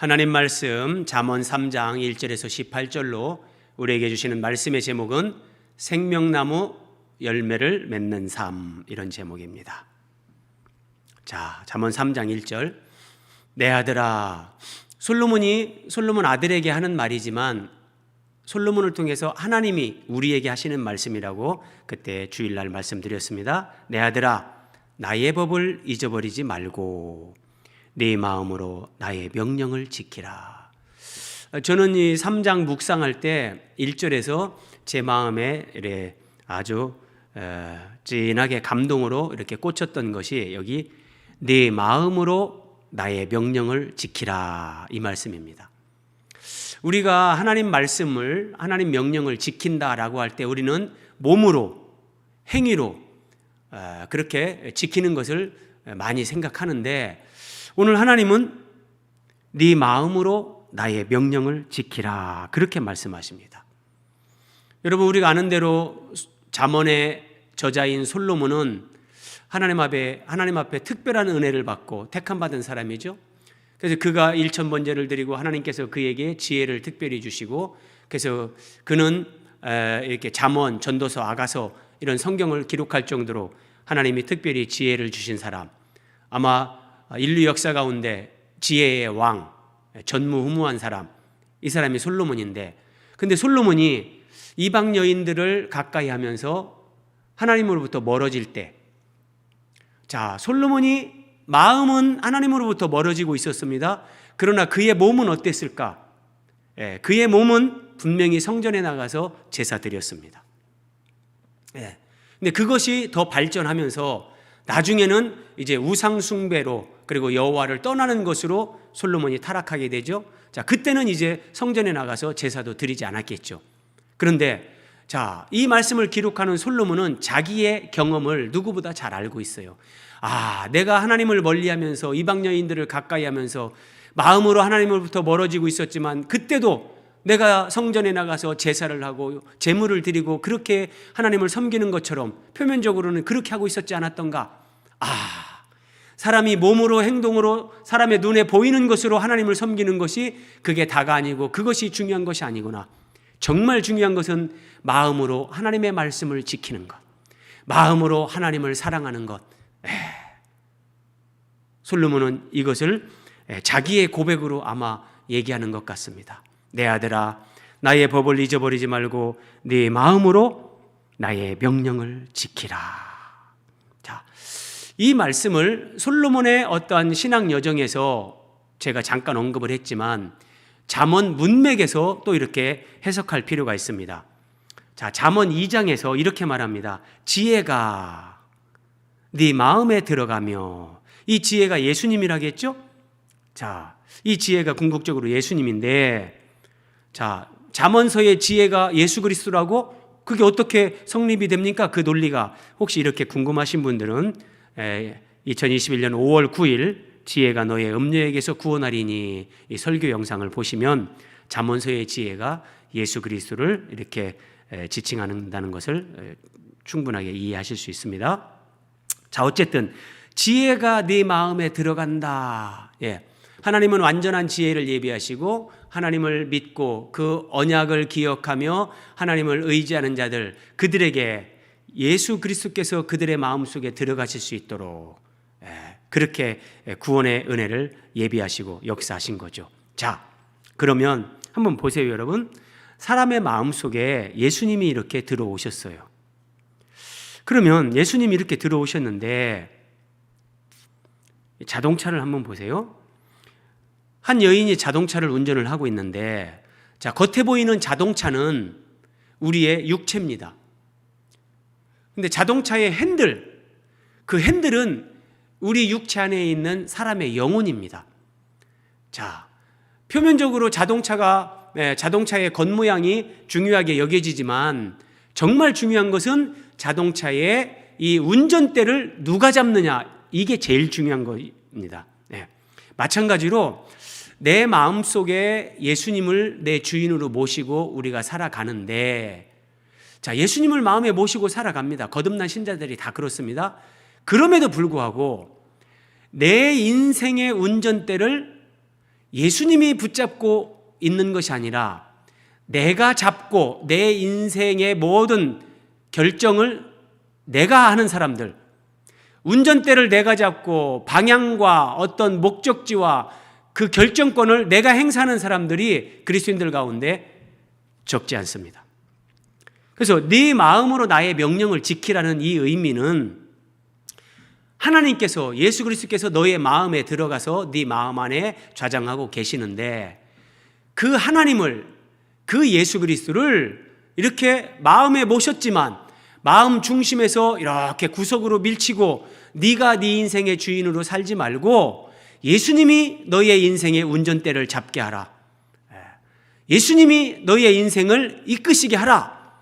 하나님 말씀 잠언 3장 1절에서 18절로 우리에게 주시는 말씀의 제목은 생명나무 열매를 맺는 삶, 이런 제목입니다. 자, 잠언 3장 1절. 내 아들아, 솔로몬 아들에게 하는 말이지만 솔로몬을 통해서 하나님이 우리에게 하시는 말씀이라고 그때 주일날 말씀드렸습니다. 내 아들아, 나의 법을 잊어버리지 말고 네 마음으로 나의 명령을 지키라. 저는 이 3장 묵상할 때 1절에서 제 마음에 아주 진하게 감동으로 이렇게 꽂혔던 것이 여기 네 마음으로 나의 명령을 지키라, 이 말씀입니다. 우리가 하나님 말씀을, 하나님 명령을 지킨다라고 할 때 우리는 몸으로, 행위로 그렇게 지키는 것을 많이 생각하는데, 오늘 하나님은 네 마음으로 나의 명령을 지키라, 그렇게 말씀하십니다. 여러분, 우리가 아는 대로 잠언의 저자인 솔로몬은 하나님 앞에 특별한 은혜를 받고 택함받은 사람이죠. 그래서 그가 1000번제를 드리고 하나님께서 그에게 지혜를 특별히 주시고, 그래서 그는 이렇게 잠언, 전도서, 아가서 이런 성경을 기록할 정도로 하나님이 특별히 지혜를 주신 사람, 아마 인류 역사 가운데 지혜의 왕, 전무후무한 사람, 이 사람이 솔로몬인데, 근데 솔로몬이 이방 여인들을 가까이 하면서 하나님으로부터 멀어질 때, 자, 솔로몬이 마음은 하나님으로부터 멀어지고 있었습니다. 그러나 그의 몸은 어땠을까? 그의 몸은 분명히 성전에 나가서 제사 드렸습니다. 근데 그것이 더 발전하면서 나중에는 이제 우상 숭배로, 그리고 여호와를 떠나는 것으로 솔로몬이 타락하게 되죠. 자, 그때는 이제 성전에 나가서 제사도 드리지 않았겠죠. 그런데 자, 이 말씀을 기록하는 솔로몬은 자기의 경험을 누구보다 잘 알고 있어요. 아, 내가 하나님을 멀리하면서 이방 여인들을 가까이 하면서 마음으로 하나님으로부터 멀어지고 있었지만, 그때도 내가 성전에 나가서 제사를 하고 제물을 드리고 그렇게 하나님을 섬기는 것처럼 표면적으로는 그렇게 하고 있었지 않았던가? 아, 사람이 몸으로, 행동으로, 사람의 눈에 보이는 것으로 하나님을 섬기는 것이 그게 다가 아니고 그것이 중요한 것이 아니구나. 정말 중요한 것은 마음으로 하나님의 말씀을 지키는 것, 마음으로 하나님을 사랑하는 것. 솔로몬은 이것을 자기의 고백으로 아마 얘기하는 것 같습니다. 내 아들아, 나의 법을 잊어버리지 말고 네 마음으로 나의 명령을 지키라. 자, 이 말씀을 솔로몬의 어떠한 신앙 여정에서 제가 잠깐 언급을 했지만 잠언 문맥에서 또 이렇게 해석할 필요가 있습니다. 자, 잠언 2장에서 이렇게 말합니다. 지혜가 네 마음에 들어가며, 이 지혜가 예수님이라겠죠? 자, 이 지혜가 궁극적으로 예수님인데, 자, 잠언서의 지혜가 예수 그리스도라고? 그게 어떻게 성립이 됩니까? 그 논리가 혹시 이렇게 궁금하신 분들은 2021년 5월 9일 지혜가 너의 음녀에게서 구원하리니, 이 설교 영상을 보시면 잠언서의 지혜가 예수 그리스도를 이렇게 지칭한다는 것을 충분하게 이해하실 수 있습니다. 자, 어쨌든 지혜가 네 마음에 들어간다. 하나님은 완전한 지혜를 예비하시고 하나님을 믿고 그 언약을 기억하며 하나님을 의지하는 자들, 그들에게 예수 그리스도께서 그들의 마음속에 들어가실 수 있도록 그렇게 구원의 은혜를 예비하시고 역사하신 거죠. 자, 그러면 한번 보세요, 여러분. 사람의 마음속에 예수님이 이렇게 들어오셨어요. 그러면 예수님이 이렇게 들어오셨는데, 자동차를 한번 보세요. 한 여인이 자동차를 운전을 하고 있는데, 자, 겉에 보이는 자동차는 우리의 육체입니다. 근데 자동차의 핸들, 그 핸들은 우리 육체 안에 있는 사람의 영혼입니다. 자, 표면적으로 자동차의 겉모양이 중요하게 여겨지지만 정말 중요한 것은 자동차의 이 운전대를 누가 잡느냐, 이게 제일 중요한 겁니다. 마찬가지로 내 마음속에 예수님을 내 주인으로 모시고 우리가 살아가는데, 자, 예수님을 마음에 모시고 살아갑니다. 거듭난 신자들이 다 그렇습니다. 그럼에도 불구하고 내 인생의 운전대를 예수님이 붙잡고 있는 것이 아니라 내가 잡고 내 인생의 모든 결정을 내가 하는 사람들, 운전대를 내가 잡고 방향과 어떤 목적지와 그 결정권을 내가 행사하는 사람들이 그리스도인들 가운데 적지 않습니다. 그래서 네 마음으로 나의 명령을 지키라는 이 의미는 하나님께서, 예수 그리스도께서 너의 마음에 들어가서 네 마음 안에 좌장하고 계시는데, 그 하나님을, 그 예수 그리스도를 이렇게 마음에 모셨지만 마음 중심에서 이렇게 구석으로 밀치고 네가 네 인생의 주인으로 살지 말고 예수님이 너의 인생의 운전대를 잡게 하라. 예수님이 너의 인생을 이끄시게 하라.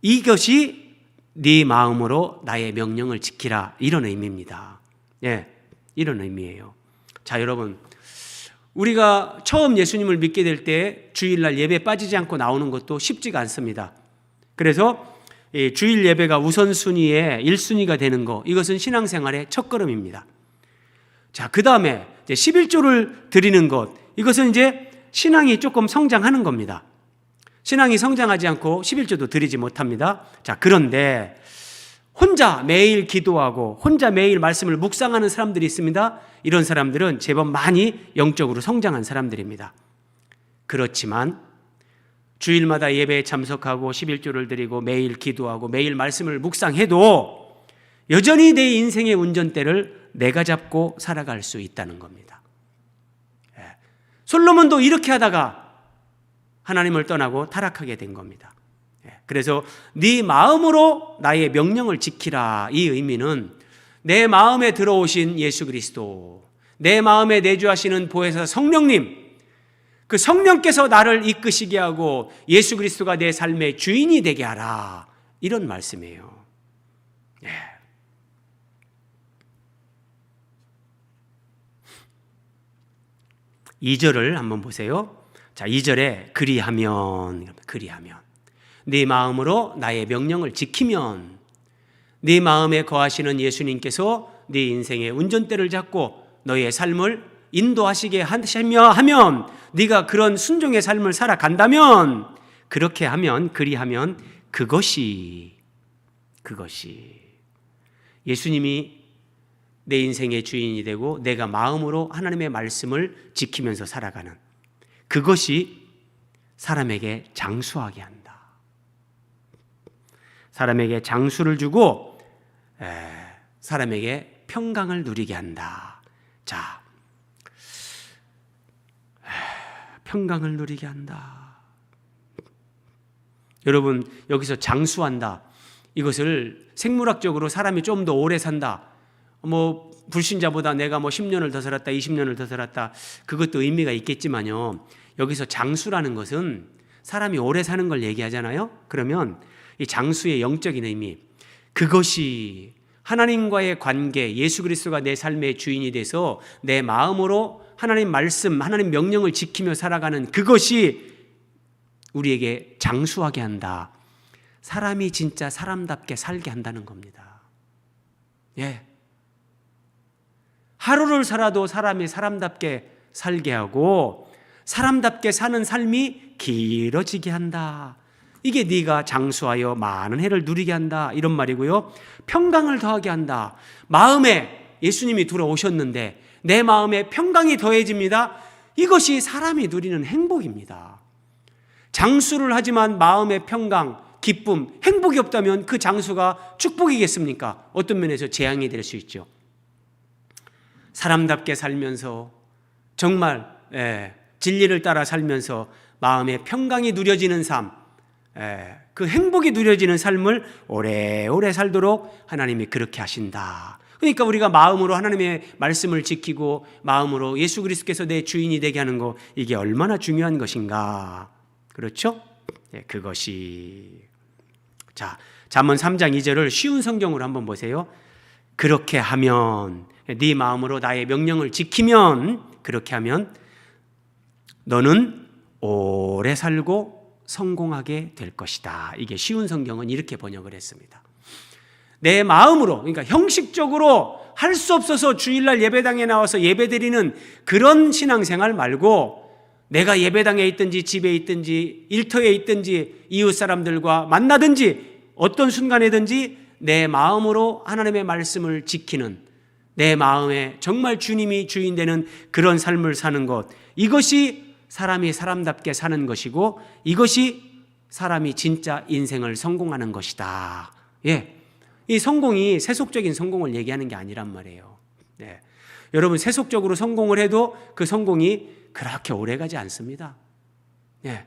이것이 네 마음으로 나의 명령을 지키라, 이런 의미입니다. 예, 이런 의미예요. 자, 여러분, 우리가 처음 예수님을 믿게 될 때 주일날 예배 빠지지 않고 나오는 것도 쉽지가 않습니다. 그래서 주일 예배가 우선순위에 1순위가 되는 거, 이것은 신앙생활의 첫걸음입니다. 자, 그 다음에 11조를 드리는 것, 이것은 이제 신앙이 조금 성장하는 겁니다. 신앙이 성장하지 않고 11조도 드리지 못합니다. 자, 그런데 혼자 매일 기도하고 혼자 매일 말씀을 묵상하는 사람들이 있습니다. 이런 사람들은 제법 많이 영적으로 성장한 사람들입니다. 그렇지만 주일마다 예배에 참석하고 11조를 드리고 매일 기도하고 매일 말씀을 묵상해도 여전히 내 인생의 운전대를 내가 잡고 살아갈 수 있다는 겁니다. 솔로몬도 이렇게 하다가 하나님을 떠나고 타락하게 된 겁니다. 그래서 네 마음으로 나의 명령을 지키라, 이 의미는 내 마음에 들어오신 예수 그리스도, 내 마음에 내주하시는 보혜사 성령님, 그 성령께서 나를 이끄시게 하고 예수 그리스도가 내 삶의 주인이 되게 하라, 이런 말씀이에요. 2절을 한번 보세요. 자, 2절에 그리하면 네 마음으로 나의 명령을 지키면, 네 마음에 거하시는 예수님께서 네 인생의 운전대를 잡고 너의 삶을 인도하시게 하면, 네가 그런 순종의 삶을 살아간다면, 그렇게 하면, 그리하면 그것이 예수님이 내 인생의 주인이 되고 내가 마음으로 하나님의 말씀을 지키면서 살아가는 그것이 사람에게 장수하게 한다. 사람에게 장수를 주고 사람에게 평강을 누리게 한다. 자, 평강을 누리게 한다. 여러분, 여기서 장수한다, 이것을 생물학적으로 사람이 좀 더 오래 산다, 불신자보다 내가 10년을 더 살았다, 20년을 더 살았다, 그것도 의미가 있겠지만요, 여기서 장수라는 것은 사람이 오래 사는 걸 얘기하잖아요. 그러면 이 장수의 영적인 의미, 그것이 하나님과의 관계, 예수 그리스도가 내 삶의 주인이 돼서 내 마음으로 하나님 말씀, 하나님 명령을 지키며 살아가는 그것이 우리에게 장수하게 한다. 사람이 진짜 사람답게 살게 한다는 겁니다. 예. 하루를 살아도 사람이 사람답게 살게 하고 사람답게 사는 삶이 길어지게 한다. 이게 네가 장수하여 많은 해를 누리게 한다, 이런 말이고요. 평강을 더하게 한다. 마음에 예수님이 들어오셨는데 내 마음에 평강이 더해집니다. 이것이 사람이 누리는 행복입니다. 장수를 하지만 마음의 평강, 기쁨, 행복이 없다면 그 장수가 축복이겠습니까? 어떤 면에서 재앙이 될 수 있죠. 사람답게 살면서 정말 진리를 따라 살면서 마음의 평강이 누려지는 삶, 그 행복이 누려지는 삶을 오래오래 살도록 하나님이 그렇게 하신다. 그러니까 우리가 마음으로 하나님의 말씀을 지키고 마음으로 예수 그리스도께서 내 주인이 되게 하는 거, 이게 얼마나 중요한 것인가. 그렇죠? 그것이. 자, 잠언 3장 2절을 쉬운 성경으로 한번 보세요. 그렇게 하면, 네 마음으로 나의 명령을 지키면, 그렇게 하면 너는 오래 살고 성공하게 될 것이다. 이게 쉬운 성경은 이렇게 번역을 했습니다. 내 마음으로, 그러니까 형식적으로 할 수 없어서 주일날 예배당에 나와서 예배드리는 그런 신앙생활 말고 내가 예배당에 있든지 집에 있든지 일터에 있든지 이웃 사람들과 만나든지 어떤 순간에든지 내 마음으로 하나님의 말씀을 지키는, 내 마음에 정말 주님이 주인 되는 그런 삶을 사는 것, 이것이 사람이 사람답게 사는 것이고 이것이 사람이 진짜 인생을 성공하는 것이다. 예. 이 성공이 세속적인 성공을 얘기하는 게 아니란 말이에요. 네. 여러분, 세속적으로 성공을 해도 그 성공이 그렇게 오래가지 않습니다. 네.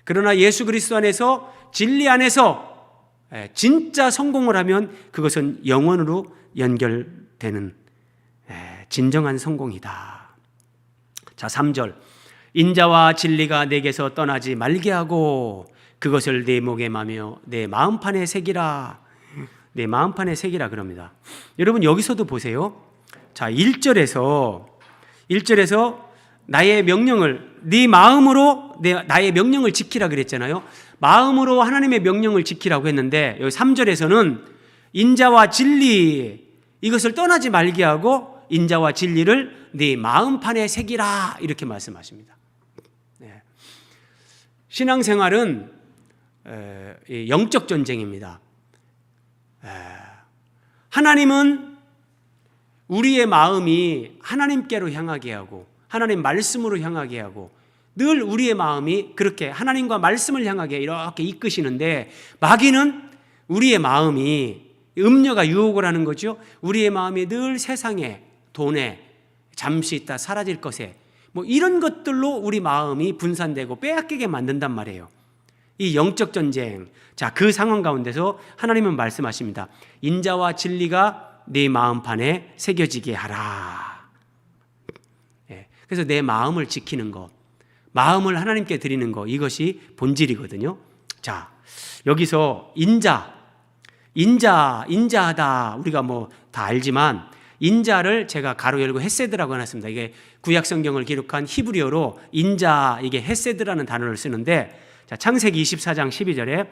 그러나 예수 그리스도 안에서, 진리 안에서 진짜 성공을 하면 그것은 영원으로 연결되는 진정한 성공이다. 자, 3절. 인자와 진리가 내게서 떠나지 말게 하고 그것을 내 목에 매며 내 마음판에 새기라. 내 마음판에 새기라 그럽니다. 여러분, 여기서도 보세요. 자, 1절에서 나의 명령을, 네 마음으로 나의 명령을 지키라 그랬잖아요. 마음으로 하나님의 명령을 지키라고 했는데 여기 3절에서는 인자와 진리, 이것을 떠나지 말게 하고 인자와 진리를 네 마음판에 새기라, 이렇게 말씀하십니다. 네. 신앙생활은 영적 전쟁입니다. 하나님은 우리의 마음이 하나님께로 향하게 하고 하나님 말씀으로 향하게 하고 늘 우리의 마음이 그렇게 하나님과 말씀을 향하게 이렇게 이끄시는데, 마귀는 우리의 마음이, 음녀가 유혹을 하는 거죠. 우리의 마음이 늘 세상에, 돈에, 잠시 있다 사라질 것에, 뭐 이런 것들로 우리 마음이 분산되고 빼앗기게 만든단 말이에요. 이 영적 전쟁. 자, 그 상황 가운데서 하나님은 말씀하십니다. 인자와 진리가 네 마음판에 새겨지게 하라. 그래서 내 마음을 지키는 것, 마음을 하나님께 드리는 것, 이것이 본질이거든요. 자, 여기서 인자하다, 우리가 뭐 다 알지만 인자를 제가 가로 열고 헤세드라고 해놨습니다. 이게 구약 성경을 기록한 히브리어로 인자, 이게 헤세드라는 단어를 쓰는데, 자, 창세기 24장 12절에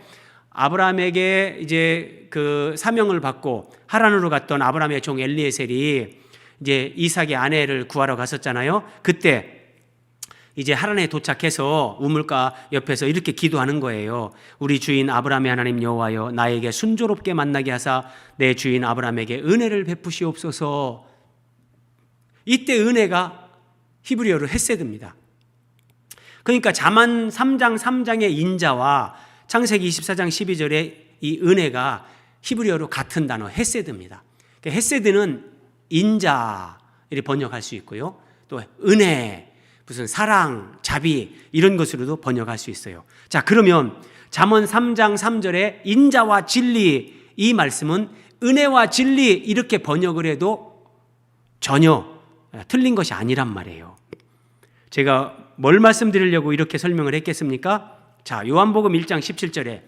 아브라함에게 이제 그 사명을 받고 하란으로 갔던 아브라함의 종 엘리에셀이 이제 이삭의 아내를 구하러 갔었잖아요. 그때 이제 하란에 도착해서 우물가 옆에서 이렇게 기도하는 거예요. 우리 주인 아브라함의 하나님 여호와여, 나에게 순조롭게 만나게 하사 내 주인 아브라함에게 은혜를 베푸시옵소서. 이때 은혜가 히브리어로 헤세드입니다. 그러니까 잠언 3장 3장의 인자와 창세기 24장 12절의 이 은혜가 히브리어로 같은 단어 헤세드입니다. 헤세드는 인자 이렇게 번역할 수 있고요. 또 은혜, 무슨 사랑, 자비, 이런 것으로도 번역할 수 있어요. 자, 그러면 잠언 3장 3절에 인자와 진리, 이 말씀은 은혜와 진리 이렇게 번역을 해도 전혀 틀린 것이 아니란 말이에요. 제가 뭘 말씀드리려고 이렇게 설명을 했겠습니까? 자, 요한복음 1장 17절에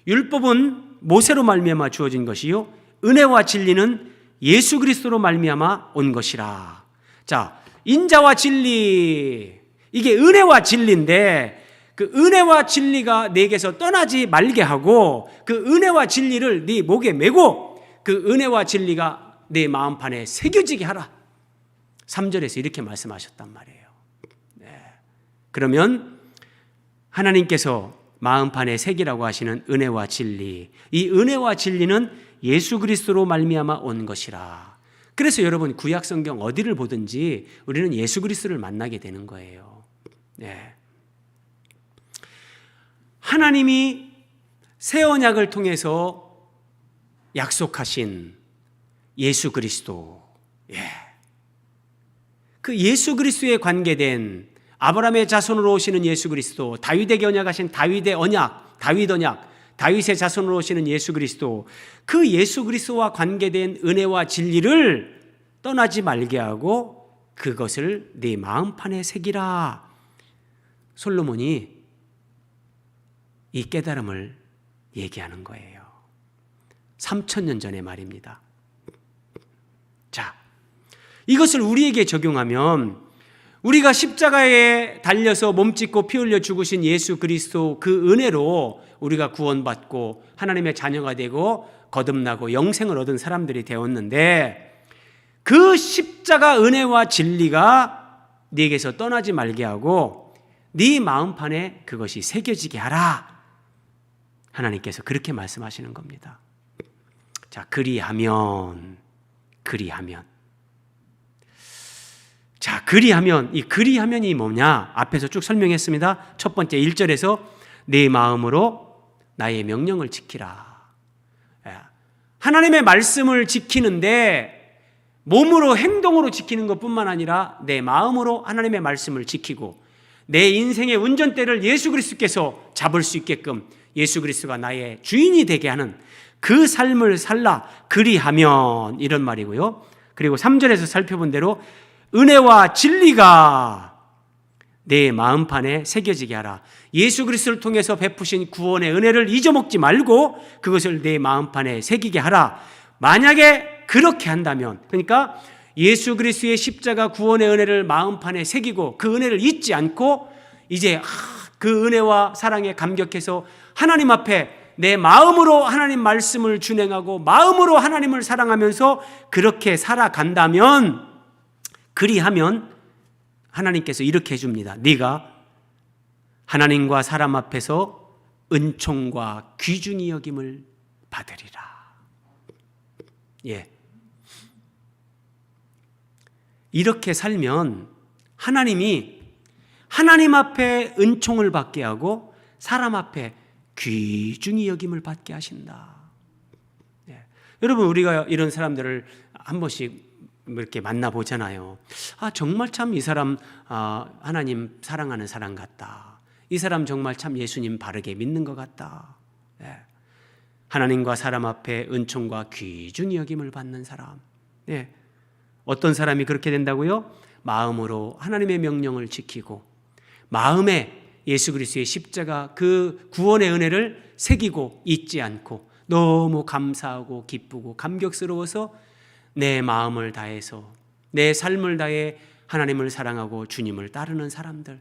율법은 모세로 말미암아 주어진 것이요 은혜와 진리는 예수 그리스도로 말미암아 온 것이라. 자, 인자와 진리, 이게 은혜와 진리인데 그 은혜와 진리가 내게서 떠나지 말게 하고 그 은혜와 진리를 네 목에 메고 그 은혜와 진리가 내 마음판에 새겨지게 하라. 3절에서 이렇게 말씀하셨단 말이에요. 네. 그러면 하나님께서 마음판에 새기라고 하시는 은혜와 진리, 이 은혜와 진리는 예수 그리스도로 말미암아 온 것이라. 그래서 여러분, 구약 성경 어디를 보든지 우리는 예수 그리스도를 만나게 되는 거예요. 네. 하나님이 새 언약을 통해서 약속하신 예수 그리스도, 그 예수 그리스도에 관계된 아브라함의 자손으로 오시는 예수 그리스도, 다윗에게 언약하신 다윗의 언약, 다윗 언약, 다윗의 자손으로 오시는 예수 그리스도, 그 예수 그리스도와 관계된 은혜와 진리를 떠나지 말게 하고 그것을 네 마음판에 새기라. 솔로몬이 이 깨달음을 얘기하는 거예요. 3000년 전의 말입니다. 자, 이것을 우리에게 적용하면 우리가 십자가에 달려서 몸짓고 피 흘려 죽으신 예수 그리스도 그 은혜로 우리가 구원받고 하나님의 자녀가 되고 거듭나고 영생을 얻은 사람들이 되었는데, 그 십자가 은혜와 진리가 네게서 떠나지 말게 하고 네 마음판에 그것이 새겨지게 하라. 하나님께서 그렇게 말씀하시는 겁니다. 자, 그리하면 자, 이 그리하면이 뭐냐? 앞에서 쭉 설명했습니다. 첫 번째 1절에서 내 마음으로 나의 명령을 지키라. 하나님의 말씀을 지키는데 몸으로 행동으로 지키는 것뿐만 아니라 내 마음으로 하나님의 말씀을 지키고 내 인생의 운전대를 예수 그리스도께서 잡을 수 있게끔 예수 그리스도가 나의 주인이 되게 하는 그 삶을 살라. 그리하면 이런 말이고요. 그리고 3절에서 살펴본 대로 은혜와 진리가 내 마음판에 새겨지게 하라. 예수 그리스도를 통해서 베푸신 구원의 은혜를 잊어먹지 말고 그것을 내 마음판에 새기게 하라. 만약에 그렇게 한다면, 그러니까 예수 그리스도의 십자가 구원의 은혜를 마음판에 새기고 그 은혜를 잊지 않고 이제 그 은혜와 사랑에 감격해서 하나님 앞에 내 마음으로 하나님 말씀을 준행하고 마음으로 하나님을 사랑하면서 그렇게 살아간다면, 그리하면 하나님께서 이렇게 해줍니다. 네가 하나님과 사람 앞에서 은총과 귀중히 여김을 받으리라. 예. 이렇게 살면 하나님이 하나님 앞에 은총을 받게 하고 사람 앞에 귀중히 여김을 받게 하신다. 예. 여러분, 우리가 이런 사람들을 한 번씩 이렇게 만나보잖아요. 정말 참 이 사람 하나님 사랑하는 사람 같다. 이 사람 정말 참 예수님 바르게 믿는 것 같다. 예. 하나님과 사람 앞에 은총과 귀중히 여김을 받는 사람. 예. 어떤 사람이 그렇게 된다고요? 마음으로 하나님의 명령을 지키고 마음에 예수 그리스도의 십자가 그 구원의 은혜를 새기고 잊지 않고 너무 감사하고 기쁘고 감격스러워서 내 마음을 다해서 내 삶을 다해 하나님을 사랑하고 주님을 따르는 사람들,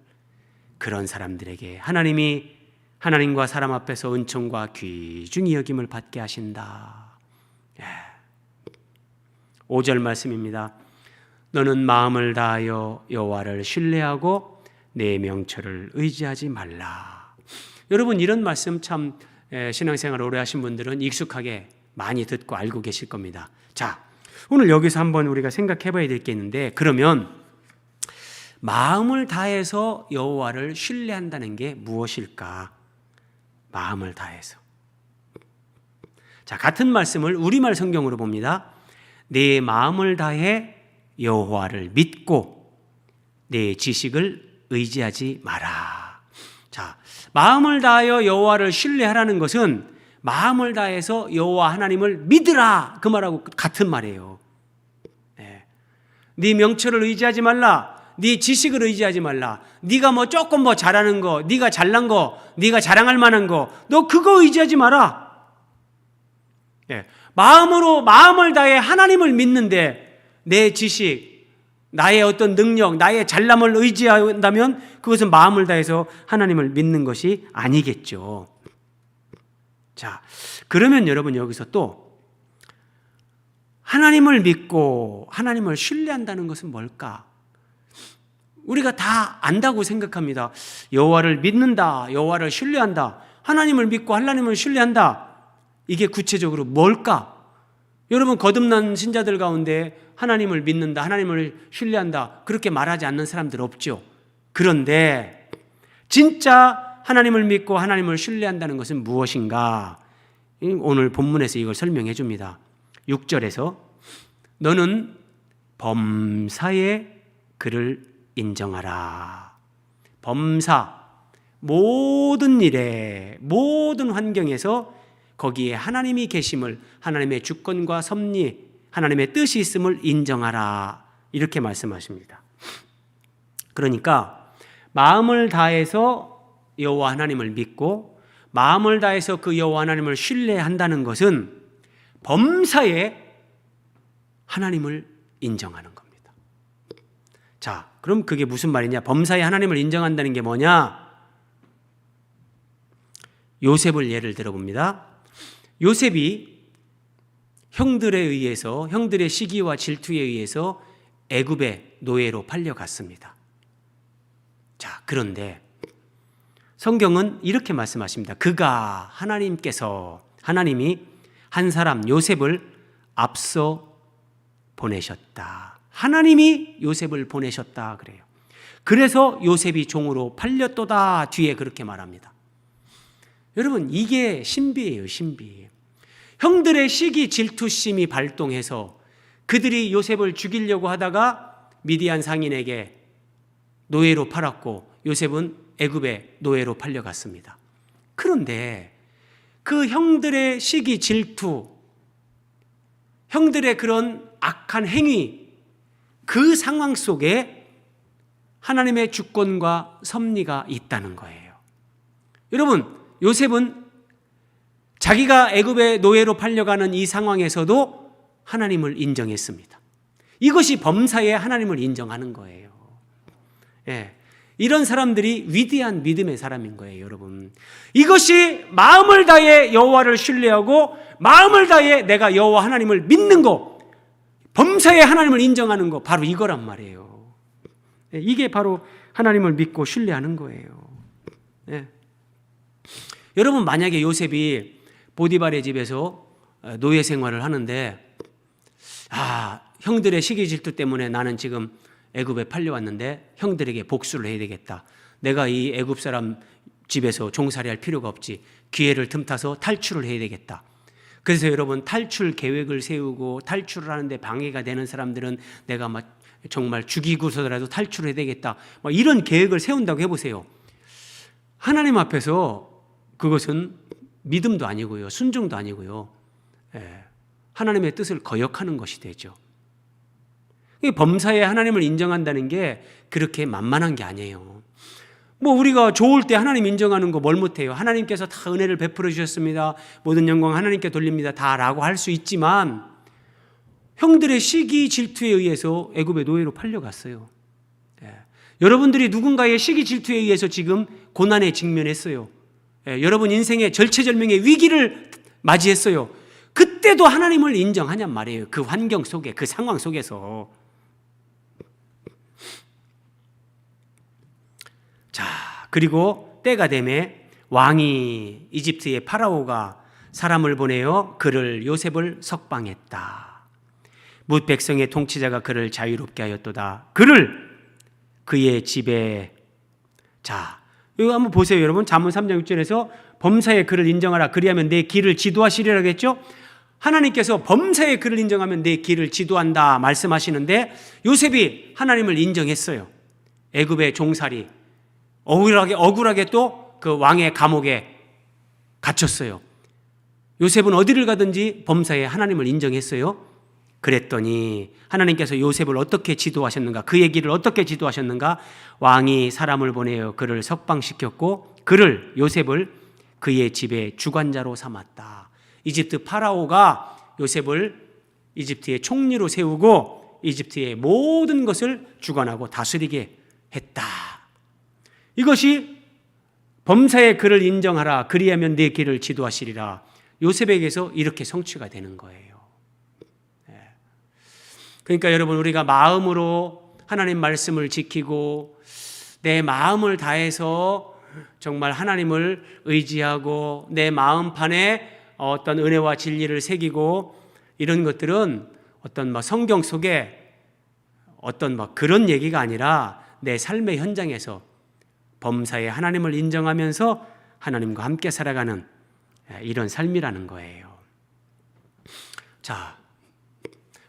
그런 사람들에게 하나님이 하나님과 사람 앞에서 은총과 귀중히 여김을 받게 하신다. 5절 말씀입니다. 너는 마음을 다하여 여호와를 신뢰하고 내 명철을 의지하지 말라. 여러분, 이런 말씀 참 신앙생활 오래 하신 분들은 익숙하게 많이 듣고 알고 계실 겁니다. 자, 오늘 여기서 한번 우리가 생각해 봐야 될 게 있는데, 그러면 마음을 다해서 여호와를 신뢰한다는 게 무엇일까? 마음을 다해서. 자, 같은 말씀을 우리말 성경으로 봅니다. 내 마음을 다해 여호와를 믿고 내 지식을 의지하지 마라. 자, 마음을 다하여 여호와를 신뢰하라는 것은 마음을 다해서 여호와 하나님을 믿으라, 그 말하고 같은 말이에요. 네 명철을 의지하지 말라. 네 지식을 의지하지 말라. 네가 조금 잘하는 거, 네가 잘난 거, 네가 자랑할 만한 거, 너 그거 의지하지 마라. 마음을 다해 하나님을 믿는데 내 지식, 나의 어떤 능력, 나의 잘남을 의지한다면 그것은 마음을 다해서 하나님을 믿는 것이 아니겠죠. 자, 그러면 여러분, 여기서 또 하나님을 믿고 하나님을 신뢰한다는 것은 뭘까? 우리가 다 안다고 생각합니다. 여호와를 믿는다, 여호와를 신뢰한다, 하나님을 믿고 하나님을 신뢰한다. 이게 구체적으로 뭘까? 여러분, 거듭난 신자들 가운데 하나님을 믿는다, 하나님을 신뢰한다 그렇게 말하지 않는 사람들 없죠. 그런데 진짜 하나님을 믿고 하나님을 신뢰한다는 것은 무엇인가? 오늘 본문에서 이걸 설명해 줍니다. 6절에서 너는 범사의 그를 인정하라. 범사, 모든 일에 모든 환경에서 거기에 하나님이 계심을, 하나님의 주권과 섭리, 하나님의 뜻이 있음을 인정하라, 이렇게 말씀하십니다. 그러니까 마음을 다해서 여호와 하나님을 믿고 마음을 다해서 그 여호와 하나님을 신뢰한다는 것은 범사에 하나님을 인정하는 겁니다. 자, 그럼 그게 무슨 말이냐? 범사에 하나님을 인정한다는 게 뭐냐? 요셉을 예를 들어봅니다. 요셉이 형들에 의해서, 형들의 시기와 질투에 의해서 애굽의 노예로 팔려갔습니다. 자, 그런데 성경은 이렇게 말씀하십니다. 그가 하나님이 한 사람 요셉을 앞서 보내셨다. 하나님이 요셉을 보내셨다 그래요. 그래서 요셉이 종으로 팔렸도다 뒤에 그렇게 말합니다. 여러분, 이게 신비예요, 신비. 형들의 시기 질투심이 발동해서 그들이 요셉을 죽이려고 하다가 미디안 상인에게 노예로 팔았고 요셉은 애굽의 노예로 팔려갔습니다. 그런데 그 형들의 시기 질투, 형들의 그런 악한 행위, 그 상황 속에 하나님의 주권과 섭리가 있다는 거예요. 여러분, 요셉은 자기가 애굽의 노예로 팔려가는 이 상황에서도 하나님을 인정했습니다. 이것이 범사에 하나님을 인정하는 거예요. 예, 이런 사람들이 위대한 믿음의 사람인 거예요, 여러분. 이것이 마음을 다해 여호와를 신뢰하고 마음을 다해 내가 여호와 하나님을 믿는 거, 범사에 하나님을 인정하는 거, 바로 이거란 말이에요. 예, 이게 바로 하나님을 믿고 신뢰하는 거예요. 예. 여러분, 만약에 요셉이 보디발의 집에서 노예 생활을 하는데 형들의 시기 질투 때문에 나는 지금 애굽에 팔려왔는데 형들에게 복수를 해야 되겠다. 내가 이 애굽 사람 집에서 종살이할 필요가 없지. 기회를 틈타서 탈출을 해야 되겠다. 그래서 여러분, 탈출 계획을 세우고 탈출을 하는데 방해가 되는 사람들은 내가 정말 죽이고서라도 탈출을 해야 되겠다. 이런 계획을 세운다고 해보세요. 하나님 앞에서 그것은 믿음도 아니고요, 순종도 아니고요, 하나님의 뜻을 거역하는 것이 되죠. 범사에 하나님을 인정한다는 게 그렇게 만만한 게 아니에요. 우리가 좋을 때 하나님 인정하는 거 뭘 못해요. 하나님께서 다 은혜를 베풀어 주셨습니다, 모든 영광 하나님께 돌립니다, 다라고 할 수 있지만 형들의 시기 질투에 의해서 애굽의 노예로 팔려갔어요. 여러분들이 누군가의 시기 질투에 의해서 지금 고난에 직면했어요. 여러분 인생의 절체절명의 위기를 맞이했어요. 그때도 하나님을 인정하냔 말이에요. 그 환경 속에, 그 상황 속에서. 자, 그리고 때가 되매 왕이, 이집트의 파라오가 사람을 보내어 그를, 요셉을 석방했다. 뭇 백성의 통치자가 그를 자유롭게 하였도다. 그를 그의 집에. 자, 이거 한번 보세요, 여러분. 잠언 3장 6절에서 범사에 그를 인정하라. 그리하면 내 길을 지도하시리라고 했죠. 하나님께서 범사에 그를 인정하면 내 길을 지도한다 말씀하시는데, 요셉이 하나님을 인정했어요. 애굽의 종살이, 억울하게 또 그 왕의 감옥에 갇혔어요. 요셉은 어디를 가든지 범사에 하나님을 인정했어요. 그랬더니 하나님께서 요셉을 어떻게 지도하셨는가, 그의 길을 어떻게 지도하셨는가. 왕이 사람을 보내어 그를 석방시켰고 그를, 요셉을 그의 집에 주관자로 삼았다. 이집트 파라오가 요셉을 이집트의 총리로 세우고 이집트의 모든 것을 주관하고 다스리게 했다. 이것이 범사에 그를 인정하라. 그리하면 내 길을 지도하시리라. 요셉에게서 이렇게 성취가 되는 거예요. 그러니까 여러분, 우리가 마음으로 하나님 말씀을 지키고 내 마음을 다해서 정말 하나님을 의지하고 내 마음판에 어떤 은혜와 진리를 새기고, 이런 것들은 어떤 성경 속에 어떤 그런 얘기가 아니라 내 삶의 현장에서 범사에 하나님을 인정하면서 하나님과 함께 살아가는 이런 삶이라는 거예요. 자,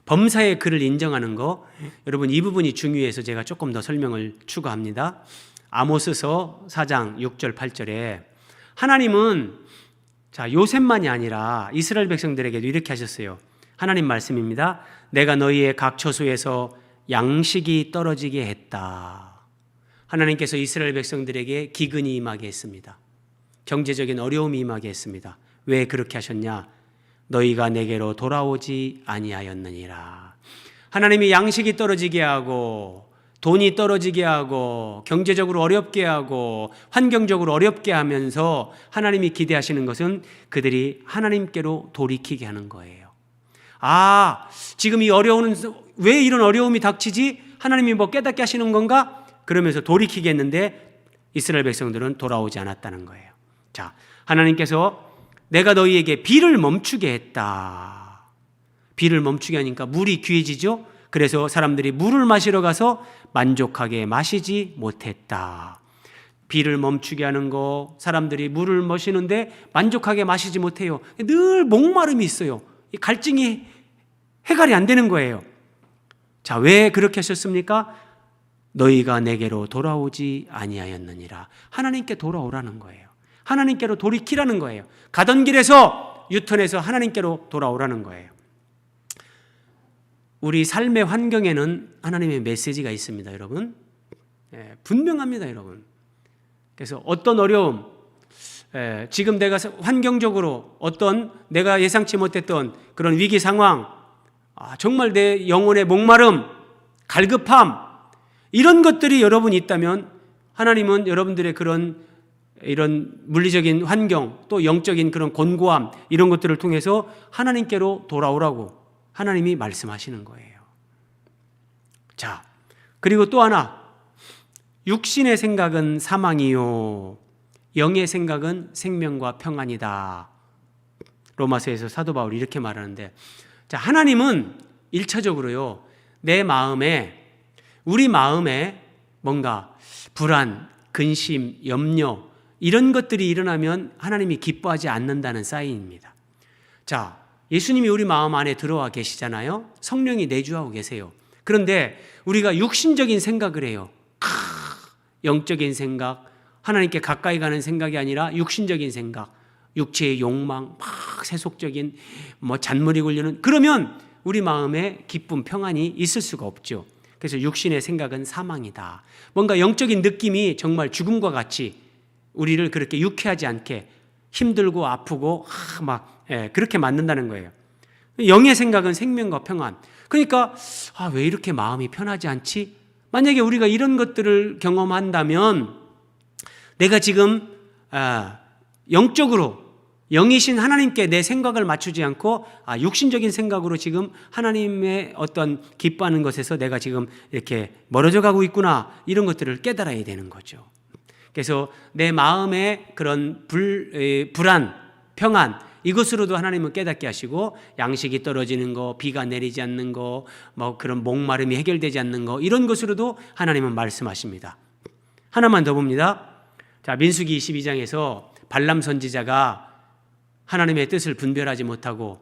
범사에 그를 인정하는 거, 여러분 이 부분이 중요해서 제가 조금 더 설명을 추가합니다. 아모스서 4장 6절 8절에 하나님은 요셉만이 아니라 이스라엘 백성들에게도 이렇게 하셨어요. 하나님 말씀입니다. 내가 너희의 각 처소에서 양식이 떨어지게 했다. 하나님께서 이스라엘 백성들에게 기근이 임하게 했습니다. 경제적인 어려움이 임하게 했습니다. 왜 그렇게 하셨냐? 너희가 내게로 돌아오지 아니하였느니라. 하나님이 양식이 떨어지게 하고 돈이 떨어지게 하고 경제적으로 어렵게 하고 환경적으로 어렵게 하면서 하나님이 기대하시는 것은 그들이 하나님께로 돌이키게 하는 거예요. 지금 이 어려움은 왜 이런 어려움이 닥치지? 하나님이 뭐 깨닫게 하시는 건가? 그러면서 돌이키겠는데 이스라엘 백성들은 돌아오지 않았다는 거예요. 자, 하나님께서 내가 너희에게 비를 멈추게 했다. 비를 멈추게 하니까 물이 귀해지죠? 그래서 사람들이 물을 마시러 가서 만족하게 마시지 못했다. 비를 멈추게 하는 거, 사람들이 물을 마시는데 만족하게 마시지 못해요. 늘 목마름이 있어요. 이 갈증이 해결이 안 되는 거예요. 자, 왜 그렇게 하셨습니까? 너희가 내게로 돌아오지 아니하였느니라. 하나님께 돌아오라는 거예요. 하나님께로 돌이키라는 거예요. 가던 길에서 유턴해서 하나님께로 돌아오라는 거예요. 우리 삶의 환경에는 하나님의 메시지가 있습니다, 여러분. 분명합니다, 여러분. 그래서 어떤 어려움, 지금 내가 환경적으로 어떤 내가 예상치 못했던 그런 위기 상황, 정말 내 영혼의 목마름, 갈급함, 이런 것들이 여러분이 있다면 하나님은 여러분들의 이런 물리적인 환경, 또 영적인 그런 곤고함, 이런 것들을 통해서 하나님께로 돌아오라고 하나님이 말씀하시는 거예요. 자, 그리고 또 하나, 육신의 생각은 사망이요 영의 생각은 생명과 평안이다. 로마서에서 사도 바울이 이렇게 말하는데, 자, 하나님은 1차적으로요, 우리 마음에 뭔가 불안, 근심, 염려, 이런 것들이 일어나면 하나님이 기뻐하지 않는다는 사인입니다. 자, 예수님이 우리 마음 안에 들어와 계시잖아요. 성령이 내주하고 계세요. 그런데 우리가 육신적인 생각을 해요. 영적인 생각, 하나님께 가까이 가는 생각이 아니라 육신적인 생각, 육체의 욕망, 막 세속적인 잔머리 굴리는, 그러면 우리 마음에 기쁨, 평안이 있을 수가 없죠. 그래서 육신의 생각은 사망이다. 뭔가 영적인 느낌이 정말 죽음과 같이 우리를 그렇게 유쾌하지 않게 힘들고 아프고 그렇게 만든다는 거예요. 영의 생각은 생명과 평안. 그러니까 왜 이렇게 마음이 편하지 않지? 만약에 우리가 이런 것들을 경험한다면 내가 지금 영적으로 영이신 하나님께 내 생각을 맞추지 않고 육신적인 생각으로 지금 하나님의 어떤 기뻐하는 것에서 내가 지금 이렇게 멀어져 가고 있구나, 이런 것들을 깨달아야 되는 거죠. 그래서 내 마음의 그런 불안, 평안, 이것으로도 하나님은 깨닫게 하시고, 양식이 떨어지는 거, 비가 내리지 않는 거, 그런 목마름이 해결되지 않는 거, 이런 것으로도 하나님은 말씀하십니다. 하나만 더 봅니다. 자, 민수기 22장에서 발람 선지자가 하나님의 뜻을 분별하지 못하고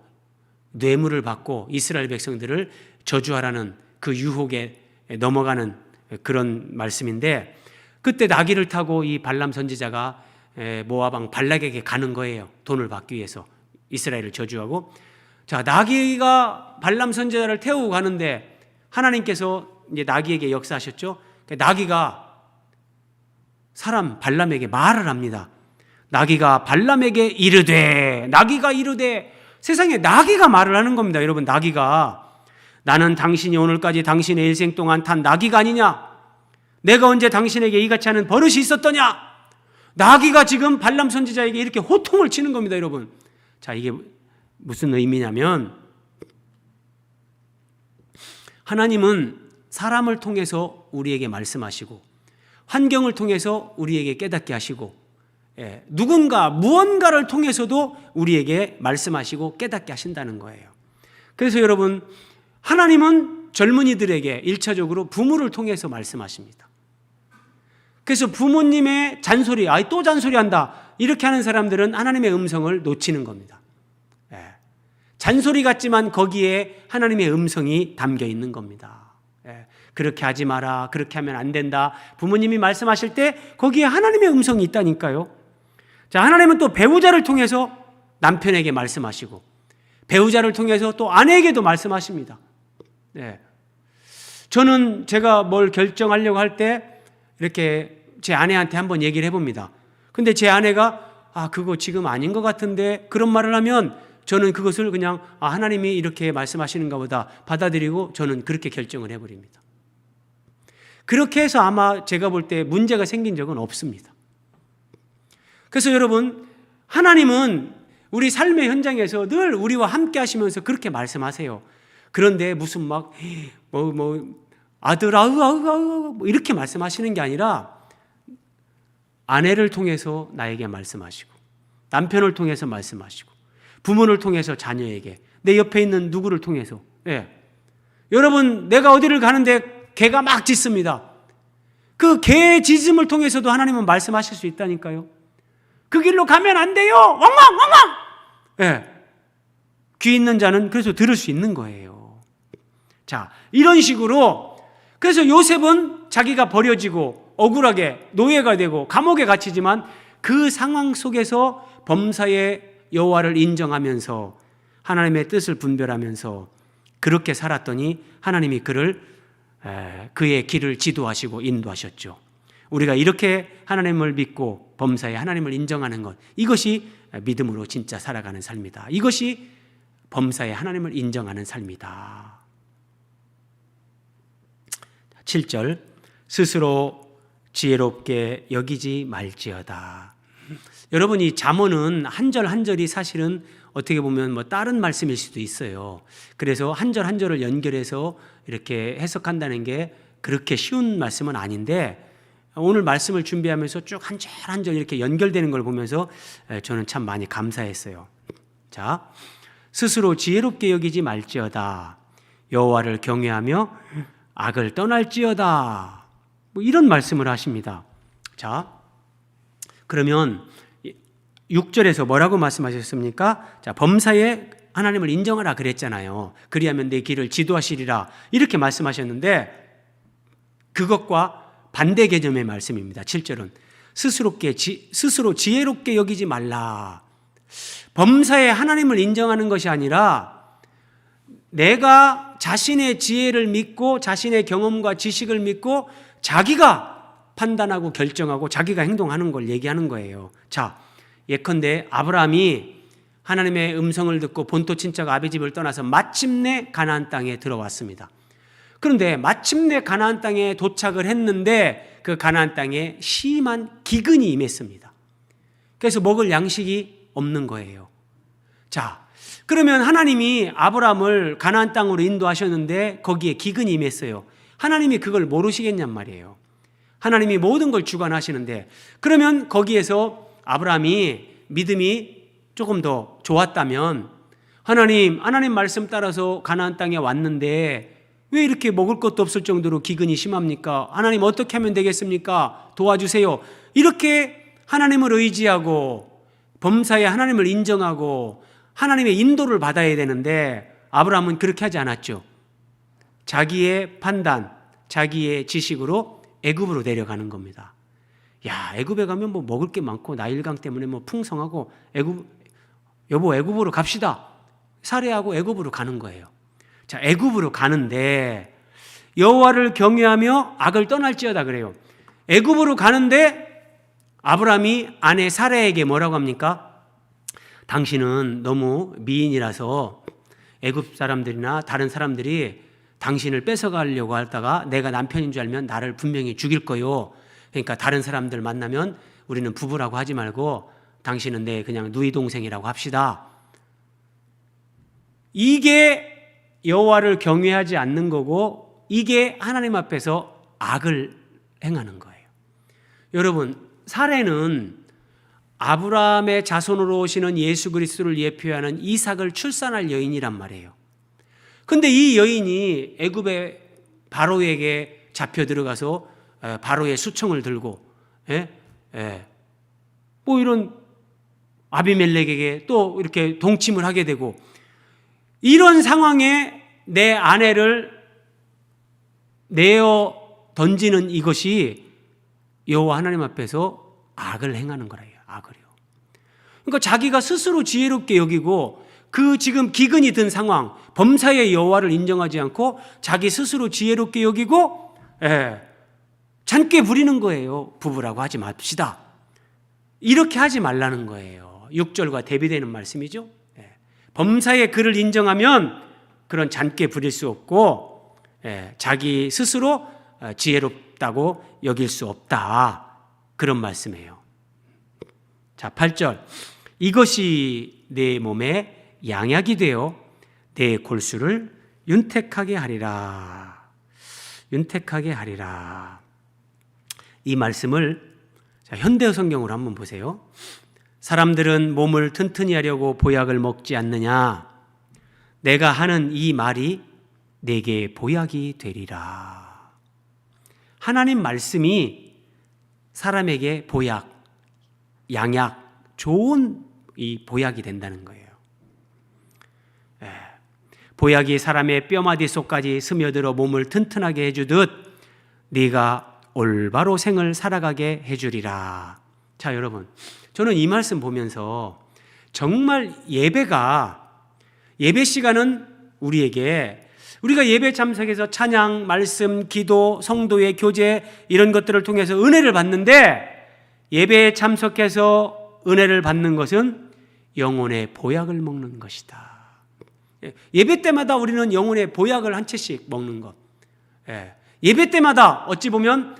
뇌물을 받고 이스라엘 백성들을 저주하라는 그 유혹에 넘어가는 그런 말씀인데, 그때 나귀를 타고 이 발람 선지자가 모압 왕 발락에게 가는 거예요. 돈을 받기 위해서 이스라엘을 저주하고. 자, 나귀가 발람 선지자를 태우고 가는데 하나님께서 이제 나귀에게 역사하셨죠. 나귀가 사람 발람에게 말을 합니다. 나귀가 발람에게 이르되, 세상에 나귀가 말을 하는 겁니다. 여러분, 나귀가, 나는 당신이 오늘까지 당신의 일생 동안 탄 나귀가 아니냐? 내가 언제 당신에게 이같이 하는 버릇이 있었더냐? 나귀가 지금 발람 선지자에게 이렇게 호통을 치는 겁니다, 여러분. 자, 이게 무슨 의미냐면, 하나님은 사람을 통해서 우리에게 말씀하시고, 환경을 통해서 우리에게 깨닫게 하시고, 누군가 무언가를 통해서도 우리에게 말씀하시고 깨닫게 하신다는 거예요. 그래서 여러분, 하나님은 젊은이들에게 1차적으로 부모를 통해서 말씀하십니다. 그래서 부모님의 잔소리, 또 잔소리한다, 이렇게 하는 사람들은 하나님의 음성을 놓치는 겁니다. 잔소리 같지만 거기에 하나님의 음성이 담겨 있는 겁니다. 그렇게 하지 마라, 그렇게 하면 안 된다, 부모님이 말씀하실 때 거기에 하나님의 음성이 있다니까요. 자, 하나님은 또 배우자를 통해서 남편에게 말씀하시고, 배우자를 통해서 또 아내에게도 말씀하십니다. 저는 제가 뭘 결정하려고 할 때 이렇게 제 아내한테 한번 얘기를 해봅니다. 근데 제 아내가 그거 지금 아닌 것 같은데, 그런 말을 하면 저는 그것을 그냥 하나님이 이렇게 말씀하시는가 보다 받아들이고 저는 그렇게 결정을 해버립니다. 그렇게 해서 아마 제가 볼 때 문제가 생긴 적은 없습니다. 그래서 여러분, 하나님은 우리 삶의 현장에서 늘 우리와 함께 하시면서 그렇게 말씀하세요. 그런데 무슨 막 아들 아우 이렇게 말씀하시는 게 아니라 아내를 통해서 나에게 말씀하시고, 남편을 통해서 말씀하시고, 부모를 통해서 자녀에게, 내 옆에 있는 누구를 통해서. 여러분, 내가 어디를 가는데 개가 막 짖습니다. 그 개 짖음을 통해서도 하나님은 말씀하실 수 있다니까요. 그 길로 가면 안 돼요. 왕왕. 귀 있는 자는 그래서 들을 수 있는 거예요. 자, 이런 식으로, 그래서 요셉은 자기가 버려지고 억울하게 노예가 되고 감옥에 갇히지만 그 상황 속에서 범사의 여호와를 인정하면서 하나님의 뜻을 분별하면서 그렇게 살았더니 하나님이 그의 길을 지도하시고 인도하셨죠. 우리가 이렇게 하나님을 믿고 범사에 하나님을 인정하는 것, 이것이 믿음으로 진짜 살아가는 삶이다. 이것이 범사에 하나님을 인정하는 삶이다. 7절, 스스로 지혜롭게 여기지 말지어다. 여러분, 이 잠언은 한 절 한 절이 사실은 어떻게 보면 다른 말씀일 수도 있어요. 그래서 한 절 한 절을 연결해서 이렇게 해석한다는 게 그렇게 쉬운 말씀은 아닌데, 오늘 말씀을 준비하면서 쭉 한 절 한 절 이렇게 연결되는 걸 보면서 저는 참 많이 감사했어요. 자, 스스로 지혜롭게 여기지 말지어다. 여호와를 경외하며 악을 떠날지어다. 이런 말씀을 하십니다. 자, 그러면 6절에서 뭐라고 말씀하셨습니까? 자, 범사에 하나님을 인정하라 그랬잖아요. 그리하면 내 길을 지도하시리라 이렇게 말씀하셨는데, 그것과 반대 개념의 말씀입니다. 7절은 스스로 지혜롭게 여기지 말라. 범사에 하나님을 인정하는 것이 아니라 내가 자신의 지혜를 믿고 자신의 경험과 지식을 믿고 자기가 판단하고 결정하고 자기가 행동하는 걸 얘기하는 거예요. 자, 예컨대 아브라함이 하나님의 음성을 듣고 본토 친척 아비 집을 떠나서 마침내 가나안 땅에 들어왔습니다. 그런데 마침내 가나안 땅에 도착을 했는데 그 가나안 땅에 심한 기근이 임했습니다. 그래서 먹을 양식이 없는 거예요. 자, 그러면 하나님이 아브라함을 가나안 땅으로 인도하셨는데 거기에 기근이 임했어요. 하나님이 그걸 모르시겠냔 말이에요. 하나님이 모든 걸 주관하시는데, 그러면 거기에서 아브라함이 믿음이 조금 더 좋았다면, 하나님 말씀 따라서 가나안 땅에 왔는데 왜 이렇게 먹을 것도 없을 정도로 기근이 심합니까? 하나님 어떻게 하면 되겠습니까? 도와주세요. 이렇게 하나님을 의지하고 범사에 하나님을 인정하고 하나님의 인도를 받아야 되는데, 아브라함은 그렇게 하지 않았죠. 자기의 판단, 자기의 지식으로 애굽으로 내려가는 겁니다. 야, 애굽에 가면 먹을 게 많고 나일강 때문에 풍성하고 여보 애굽으로 갑시다. 살해하고 애굽으로 가는 거예요. 자, 애굽으로 가는데 여호와를 경외하며 악을 떠날지어다 그래요. 애굽으로 가는데 아브라함이 아내 사라에게 뭐라고 합니까? 당신은 너무 미인이라서 애굽 사람들이나 다른 사람들이 당신을 뺏어가려고 하다가 내가 남편인 줄 알면 나를 분명히 죽일 거요. 그러니까 다른 사람들 만나면 우리는 부부라고 하지 말고 당신은 내 그냥 누이 동생이라고 합시다. 이게 여호와를 경외하지 않는 거고, 이게 하나님 앞에서 악을 행하는 거예요. 여러분, 사레는 아브라함의 자손으로 오시는 예수 그리스도를 예표하는 이삭을 출산할 여인이란 말이에요. 근데 이 여인이 애굽의 바로에게 잡혀 들어가서 바로의 수청을 들고 이런 아비멜렉에게 또 이렇게 동침을 하게 되고, 이런 상황에 내 아내를 내어 던지는 이것이 여호와 하나님 앞에서 악을 행하는 거예요. 악을요. 그러니까 자기가 스스로 지혜롭게 여기고 그 지금 기근이 든 상황, 범사의 여호와를 인정하지 않고 자기 스스로 지혜롭게 여기고 잔꾀 부리는 거예요. 부부라고 하지 맙시다. 이렇게 하지 말라는 거예요. 6절과 대비되는 말씀이죠. 범사의 그를 인정하면 그런 잔꾀 부릴 수 없고 자기 스스로 지혜롭다고 여길 수 없다. 그런 말씀이에요. 자, 8절. 이것이 내 몸에 양약이 되어 내 골수를 윤택하게 하리라. 윤택하게 하리라. 이 말씀을 현대어 성경으로 한번 보세요. 사람들은 몸을 튼튼히 하려고 보약을 먹지 않느냐? 내가 하는 이 말이 내게 보약이 되리라. 하나님 말씀이 사람에게 보약, 양약, 좋은 이 보약이 된다는 거예요. 보약이 사람의 뼈마디 속까지 스며들어 몸을 튼튼하게 해주듯 네가 올바로 생을 살아가게 해주리라. 자, 여러분, 저는 이 말씀 보면서 정말 예배 시간은 우리가 예배 참석해서 찬양, 말씀, 기도, 성도의 교제 이런 것들을 통해서 은혜를 받는데, 예배에 참석해서 은혜를 받는 것은 영혼의 보약을 먹는 것이다. 예배 때마다 우리는 영혼의 보약을 한 채씩 먹는 것. 예배 때마다 어찌 보면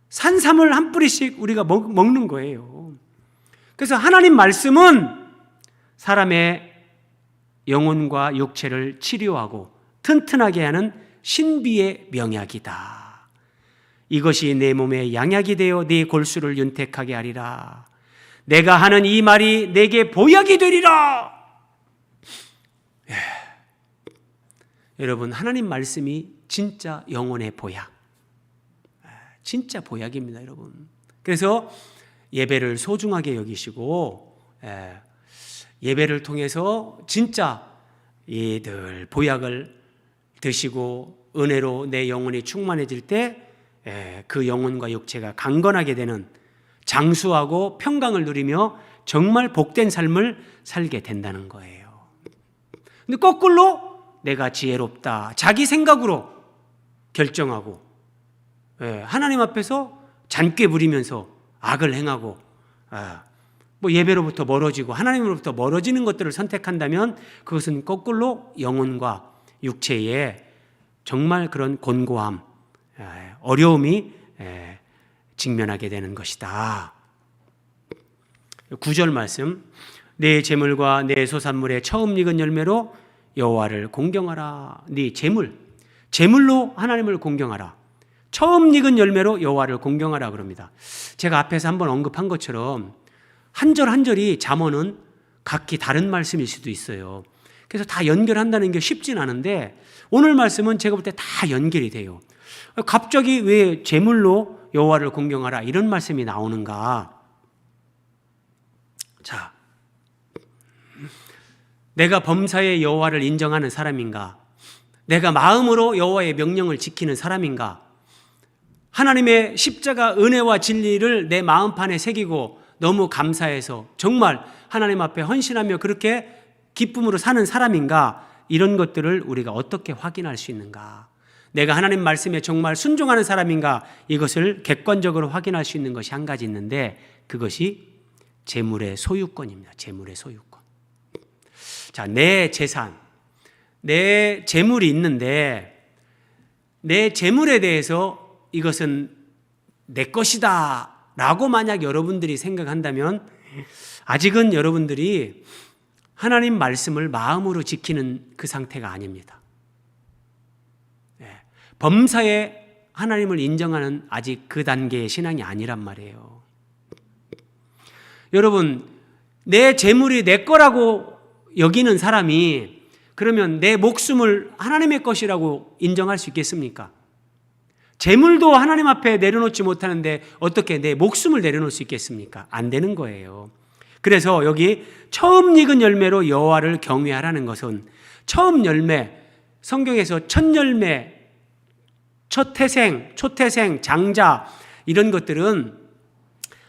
산삼을 한 뿌리씩 우리가 먹는 거예요. 그래서 하나님 말씀은 사람의 영혼과 육체를 치료하고 튼튼하게 하는 신비의 명약이다. 이것이 내 몸에 양약이 되어 네 골수를 윤택하게 하리라. 내가 하는 이 말이 내게 보약이 되리라. 여러분, 하나님 말씀이 진짜 영혼의 보약, 진짜 보약입니다, 여러분. 그래서 예배를 소중하게 여기시고 예배를 통해서 진짜 늘 보약을 드시고 은혜로 내 영혼이 충만해질 때 그 영혼과 육체가 강건하게 되는, 장수하고 평강을 누리며 정말 복된 삶을 살게 된다는 거예요. 근데 거꾸로 내가 지혜롭다, 자기 생각으로 결정하고 하나님 앞에서 잔꾀 부리면서 악을 행하고 예배로부터 멀어지고 하나님으로부터 멀어지는 것들을 선택한다면 그것은 거꾸로 영혼과 육체에 정말 그런 곤고함, 어려움이 직면하게 되는 것이다. 9절 말씀, 내 재물과 내 소산물의 처음 익은 열매로 여호와를 공경하라. 네 재물로 하나님을 공경하라. 처음 익은 열매로 여호와를 공경하라 그럽니다. 제가 앞에서 한번 언급한 것처럼 한 절 한 절이 잠언은 각기 다른 말씀일 수도 있어요. 그래서 다 연결한다는 게 쉽진 않은데 오늘 말씀은 제가 볼 때 다 연결이 돼요. 갑자기 왜 재물로 여호와를 공경하라 이런 말씀이 나오는가? 자, 내가 범사에 여호와를 인정하는 사람인가? 내가 마음으로 여호와의 명령을 지키는 사람인가? 하나님의 십자가 은혜와 진리를 내 마음판에 새기고 너무 감사해서 정말 하나님 앞에 헌신하며 그렇게 기쁨으로 사는 사람인가? 이런 것들을 우리가 어떻게 확인할 수 있는가? 내가 하나님 말씀에 정말 순종하는 사람인가? 이것을 객관적으로 확인할 수 있는 것이 한 가지 있는데 그것이 재물의 소유권입니다. 재물의 소유권. 자, 내 재산, 내 재물이 있는데 내 재물에 대해서 이것은 내 것이다 라고 만약 여러분들이 생각한다면 아직은 여러분들이 하나님 말씀을 마음으로 지키는 그 상태가 아닙니다. 범사에 하나님을 인정하는 아직 그 단계의 신앙이 아니란 말이에요. 여러분, 내 재물이 내 거라고 여기는 사람이 그러면 내 목숨을 하나님의 것이라고 인정할 수 있겠습니까? 재물도 하나님 앞에 내려놓지 못하는데 어떻게 내 목숨을 내려놓을 수 있겠습니까? 안 되는 거예요. 그래서 여기 처음 익은 열매로 여호와를 경외하라는 것은 처음 열매, 성경에서 첫 열매, 첫 태생, 초태생, 장자 이런 것들은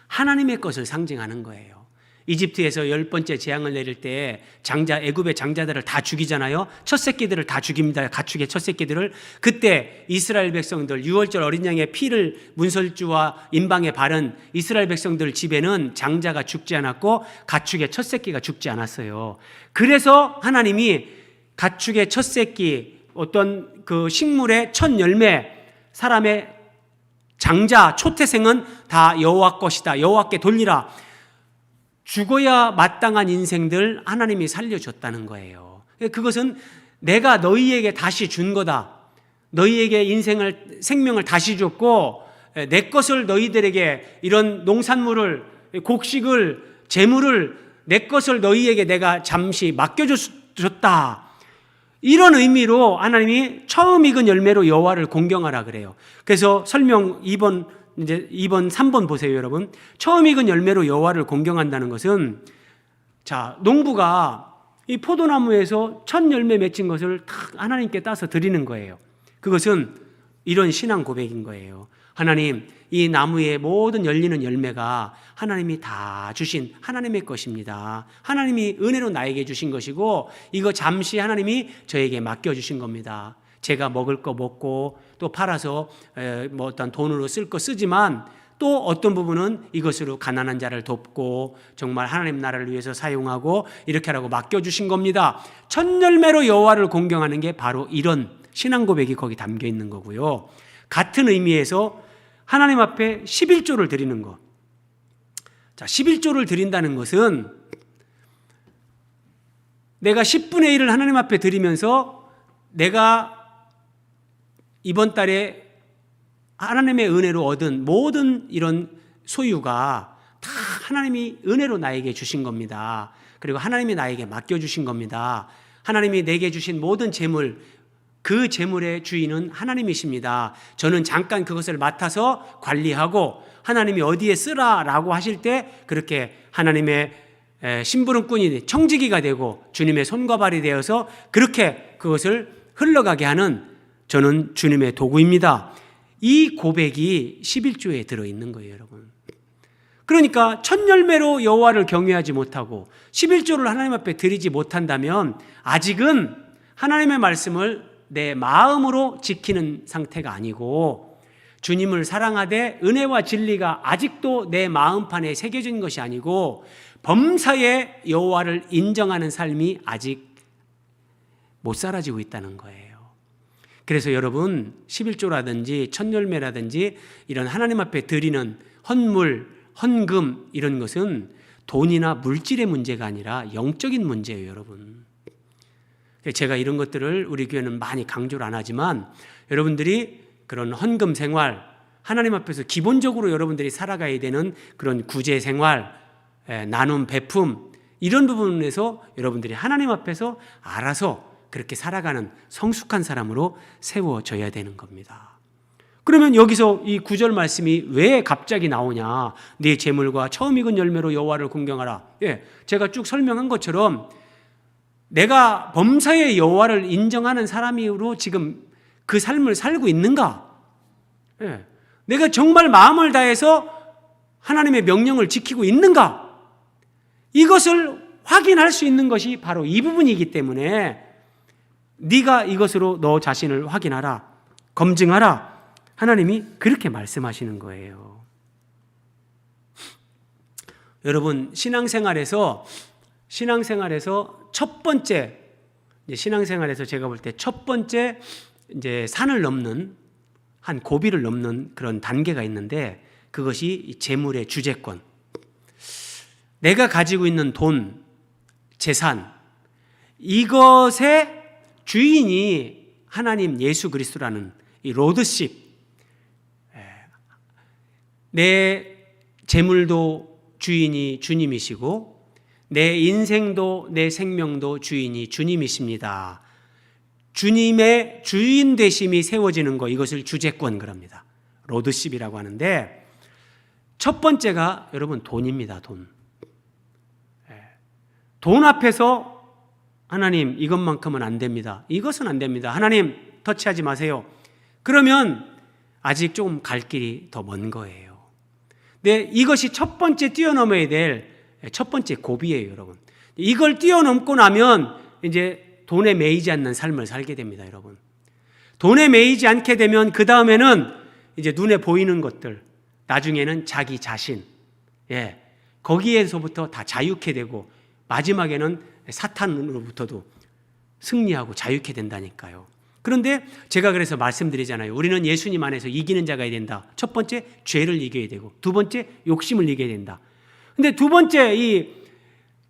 하나님의 것을 상징하는 거예요. 이집트에서 10번째 재앙을 내릴 때 애굽의 장자들을 다 죽이잖아요. 첫 새끼들을 다 죽입니다. 가축의 첫 새끼들을. 그때 이스라엘 백성들, 유월절 어린 양의 피를 문설주와 임방에 바른 이스라엘 백성들 집에는 장자가 죽지 않았고 가축의 첫 새끼가 죽지 않았어요. 그래서 하나님이 가축의 첫 새끼, 어떤 그 식물의 첫 열매, 사람의 장자, 초태생은 다 여호와 것이다. 여호와께 돌리라. 죽어야 마땅한 인생들 하나님이 살려줬다는 거예요. 그것은 내가 너희에게 다시 준 거다. 너희에게 생명을 다시 줬고 내 것을 너희들에게 이런 농산물을, 곡식을, 재물을 내 것을 너희에게 내가 잠시 맡겨줬다. 이런 의미로 하나님이 처음 익은 열매로 여호와를 공경하라 그래요. 그래서 설명 2번, 3번 보세요, 여러분. 처음 익은 열매로 여호와를 공경한다는 것은, 자, 농부가 이 포도나무에서 첫 열매 맺힌 것을 탁 하나님께 따서 드리는 거예요. 그것은 이런 신앙 고백인 거예요. 하나님, 이 나무의 모든 열리는 열매가 하나님이 다 주신 하나님의 것입니다. 하나님이 은혜로 나에게 주신 것이고 이거 잠시 하나님이 저에게 맡겨주신 겁니다. 제가 먹을 거 먹고 또 팔아서 뭐 어떤 돈으로 쓸 거 쓰지만 또 어떤 부분은 이것으로 가난한 자를 돕고 정말 하나님 나라를 위해서 사용하고 이렇게 하라고 맡겨주신 겁니다. 첫 열매로 여호와를 공경하는 게 바로 이런 신앙 고백이 거기 담겨 있는 거고요. 같은 의미에서 하나님 앞에 11조를 드리는 것. 자, 11조를 드린다는 것은 내가 10분의 1을 하나님 앞에 드리면서 내가 이번 달에 하나님의 은혜로 얻은 모든 이런 소유가 다 하나님이 은혜로 나에게 주신 겁니다. 그리고 하나님이 나에게 맡겨주신 겁니다. 하나님이 내게 주신 모든 재물, 그 재물의 주인은 하나님이십니다. 저는 잠깐 그것을 맡아서 관리하고 하나님이 어디에 쓰라라고 하실 때 그렇게 하나님의 심부름꾼이 청지기가 되고 주님의 손과 발이 되어서 그렇게 그것을 흘러가게 하는 저는 주님의 도구입니다. 이 고백이 11조에 들어있는 거예요, 여러분. 그러니까 첫 열매로 여호와를 경외하지 못하고 11조를 하나님 앞에 드리지 못한다면 아직은 하나님의 말씀을 내 마음으로 지키는 상태가 아니고 주님을 사랑하되 은혜와 진리가 아직도 내 마음판에 새겨진 것이 아니고 범사에 여호와를 인정하는 삶이 아직 못 사라지고 있다는 거예요. 그래서 여러분 11조라든지 첫 열매라든지 이런 하나님 앞에 드리는 헌물, 헌금 이런 것은 돈이나 물질의 문제가 아니라 영적인 문제예요, 여러분. 제가 이런 것들을 우리 교회는 많이 강조를 안 하지만 여러분들이 그런 헌금 생활, 하나님 앞에서 기본적으로 여러분들이 살아가야 되는 그런 구제 생활, 나눔, 베품 이런 부분에서 여러분들이 하나님 앞에서 알아서 그렇게 살아가는 성숙한 사람으로 세워져야 되는 겁니다. 그러면 여기서 이 9절 말씀이 왜 갑자기 나오냐? 네 재물과 처음 익은 열매로 여호와를 공경하라. 제가 쭉 설명한 것처럼 내가 범사의 여호와를 인정하는 사람으로 지금 그 삶을 살고 있는가? 내가 정말 마음을 다해서 하나님의 명령을 지키고 있는가? 이것을 확인할 수 있는 것이 바로 이 부분이기 때문에 네가 이것으로 너 자신을 확인하라, 검증하라. 하나님이 그렇게 말씀하시는 거예요. 여러분, 신앙생활에서 첫 번째, 신앙생활에서 제가 볼 때 첫 번째 이제 산을 넘는 한 고비를 넘는 그런 단계가 있는데 그것이 재물의 주재권. 내가 가지고 있는 돈, 재산, 이것의 주인이 하나님 예수 그리스도라는 이 로드십. 내 재물도 주인이 주님이시고 내 인생도 내 생명도 주인이 주님이십니다. 주님의 주인 되심이 세워지는 것, 이것을 주재권 그럽니다. 로드십이라고 하는데 첫 번째가 여러분 돈입니다. 돈 앞에서 하나님 이것만큼은 안 됩니다. 이것은 안 됩니다. 하나님 터치하지 마세요. 그러면 아직 조금 갈 길이 더 먼 거예요. 근데 이것이 첫 번째 뛰어넘어야 될 첫 번째 고비예요, 여러분. 이걸 뛰어넘고 나면 이제 돈에 매이지 않는 삶을 살게 됩니다, 여러분. 돈에 매이지 않게 되면 그 다음에는 이제 눈에 보이는 것들, 나중에는 자기 자신, 거기에서부터 다 자유케 되고 마지막에는 사탄으로부터도 승리하고 자유케 된다니까요. 그런데 제가 그래서 말씀드리잖아요. 우리는 예수님 안에서 이기는 자가 돼야 된다. 첫 번째, 죄를 이겨야 되고 두 번째, 욕심을 이겨야 된다. 근데 두 번째, 이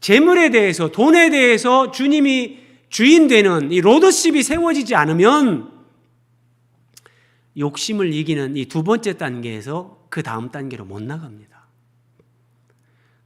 재물에 대해서, 돈에 대해서 주님이 주인 되는 이 로더십이 세워지지 않으면 욕심을 이기는 이 두 번째 단계에서 그 다음 단계로 못 나갑니다.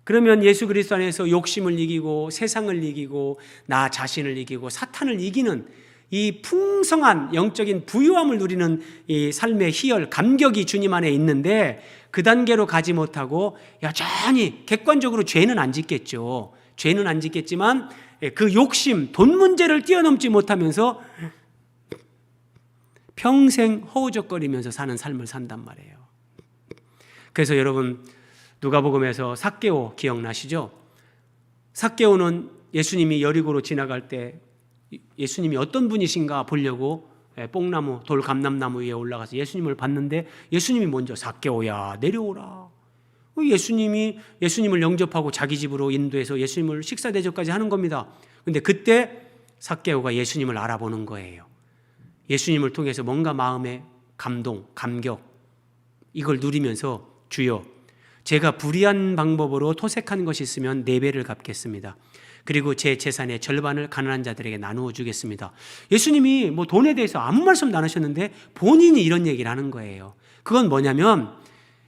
그러면 예수 그리스도 안에서 욕심을 이기고 세상을 이기고 나 자신을 이기고 사탄을 이기는 이 풍성한 영적인 부유함을 누리는 이 삶의 희열, 감격이 주님 안에 있는데 그 단계로 가지 못하고 여전히 객관적으로 죄는 안 짓겠죠. 죄는 안 짓겠지만 그 욕심, 돈 문제를 뛰어넘지 못하면서 평생 허우적거리면서 사는 삶을 산단 말이에요. 그래서 여러분, 누가복음에서 삭개오 기억나시죠? 삭개오는 예수님이 여리고로 지나갈 때 예수님이 어떤 분이신가 보려고 뽕나무, 돌 감람나무 위에 올라가서 예수님을 봤는데 예수님이 먼저 삭개오야 내려오라. 예수님을 영접하고 자기 집으로 인도해서 예수님을 식사 대접까지 하는 겁니다. 근데 그때 삭개오가 예수님을 알아보는 거예요. 예수님을 통해서 뭔가 마음의 감동, 감격 이걸 누리면서 주여 제가 불의한 방법으로 토색한 것이 있으면 4배를 갚겠습니다. 그리고 제 재산의 절반을 가난한 자들에게 나누어 주겠습니다. 예수님이 뭐 돈에 대해서 아무 말씀도 안 하셨는데 본인이 이런 얘기를 하는 거예요. 그건 뭐냐면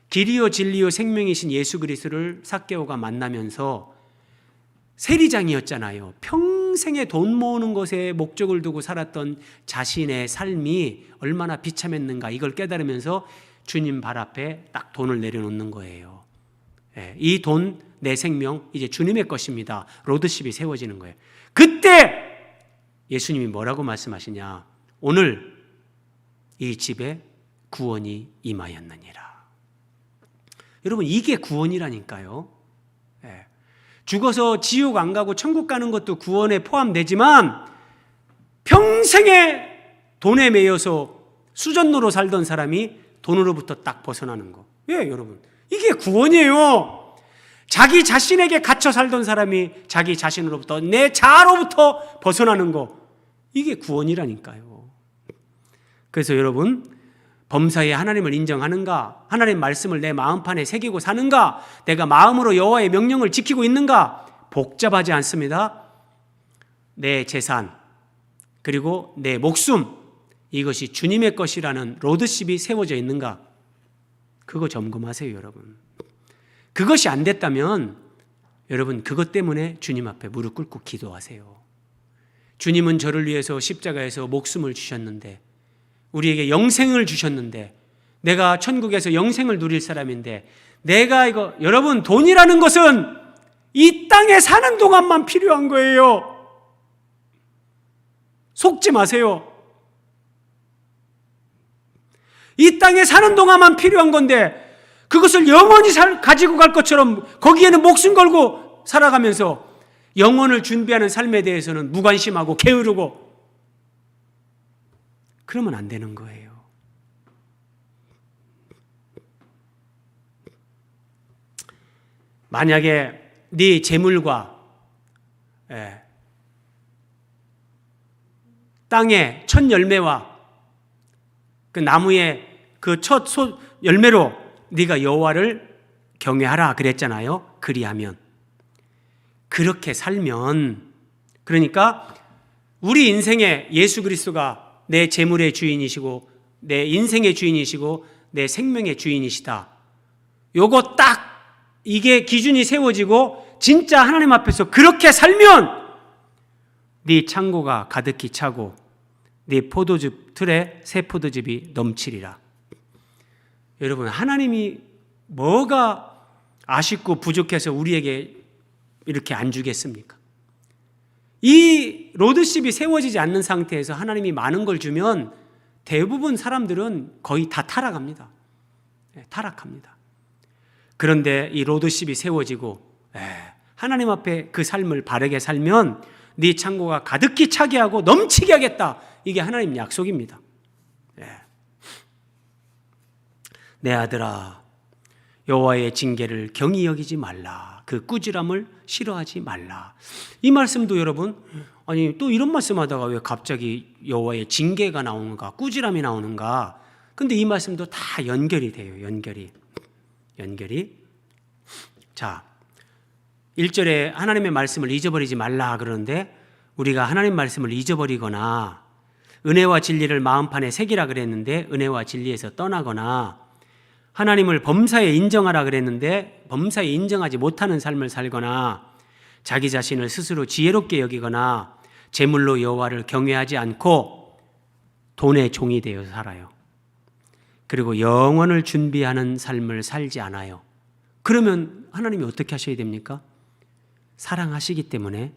길이요 진리요 생명이신 예수 그리스도를 삭개오가 만나면서 세리장이었잖아요. 평생에 돈 모으는 것에 목적을 두고 살았던 자신의 삶이 얼마나 비참했는가 이걸 깨달으면서 주님 발 앞에 딱 돈을 내려놓는 거예요. 이 돈, 내 생명 이제 주님의 것입니다. 로드십이 세워지는 거예요. 그때 예수님이 뭐라고 말씀하시냐? 오늘 이 집에 구원이 임하였느니라. 여러분 이게 구원이라니까요. 죽어서 지옥 안 가고 천국 가는 것도 구원에 포함되지만 평생에 돈에 매여서 수전노로 살던 사람이 돈으로부터 딱 벗어나는 거. 예, 여러분. 이게 구원이에요. 자기 자신에게 갇혀 살던 사람이 자기 자신으로부터 내 자아로부터 벗어나는 거. 이게 구원이라니까요. 그래서 여러분 범사에 하나님을 인정하는가? 하나님의 말씀을 내 마음판에 새기고 사는가? 내가 마음으로 여호와의 명령을 지키고 있는가? 복잡하지 않습니다. 내 재산 그리고 내 목숨 이것이 주님의 것이라는 로드십이 세워져 있는가? 그거 점검하세요, 여러분. 그것이 안 됐다면 여러분 그것 때문에 주님 앞에 무릎 꿇고 기도하세요. 주님은 저를 위해서 십자가에서 목숨을 주셨는데 우리에게 영생을 주셨는데 내가 천국에서 영생을 누릴 사람인데 내가 여러분 돈이라는 것은 이 땅에 사는 동안만 필요한 거예요. 속지 마세요. 이 땅에 사는 동안만 필요한 건데 그것을 영원히 가지고 갈 것처럼 거기에는 목숨 걸고 살아가면서 영혼을 준비하는 삶에 대해서는 무관심하고 게으르고 그러면 안 되는 거예요. 만약에 네 재물과 땅의 첫 열매와 그 나무의 그 첫 열매로 네가 여호와를 경외하라 그랬잖아요. 그리하면 그렇게 살면 그러니까 우리 인생에 예수 그리스도가 내 재물의 주인이시고 내 인생의 주인이시고 내 생명의 주인이시다. 요거 딱 이게 기준이 세워지고 진짜 하나님 앞에서 그렇게 살면 네 창고가 가득히 차고 네 포도즙 틀에 새 포도즙이 넘치리라. 여러분 하나님이 뭐가 아쉽고 부족해서 우리에게 이렇게 안 주겠습니까? 이 로드십이 세워지지 않는 상태에서 하나님이 많은 걸 주면 대부분 사람들은 거의 다 타락합니다. 타락합니다. 그런데 이 로드십이 세워지고 하나님 앞에 그 삶을 바르게 살면 네 창고가 가득히 차게 하고 넘치게 하겠다. 이게 하나님 약속입니다. 내 아들아 여호와의 징계를 경히 여기지 말라. 그 꾸지람을 싫어하지 말라. 이 말씀도 여러분 아니 또 이런 말씀하다가 왜 갑자기 여호와의 징계가 나오는가 꾸지람이 나오는가. 근데 이 말씀도 다 연결이 돼요. 연결이. 자 1절에 하나님의 말씀을 잊어버리지 말라 그러는데 우리가 하나님 말씀을 잊어버리거나 은혜와 진리를 마음판에 새기라 그랬는데 은혜와 진리에서 떠나거나 하나님을 범사에 인정하라 그랬는데 범사에 인정하지 못하는 삶을 살거나 자기 자신을 스스로 지혜롭게 여기거나 재물로 여호와를 경외하지 않고 돈의 종이 되어 살아요. 그리고 영원을 준비하는 삶을 살지 않아요. 그러면 하나님이 어떻게 하셔야 됩니까? 사랑하시기 때문에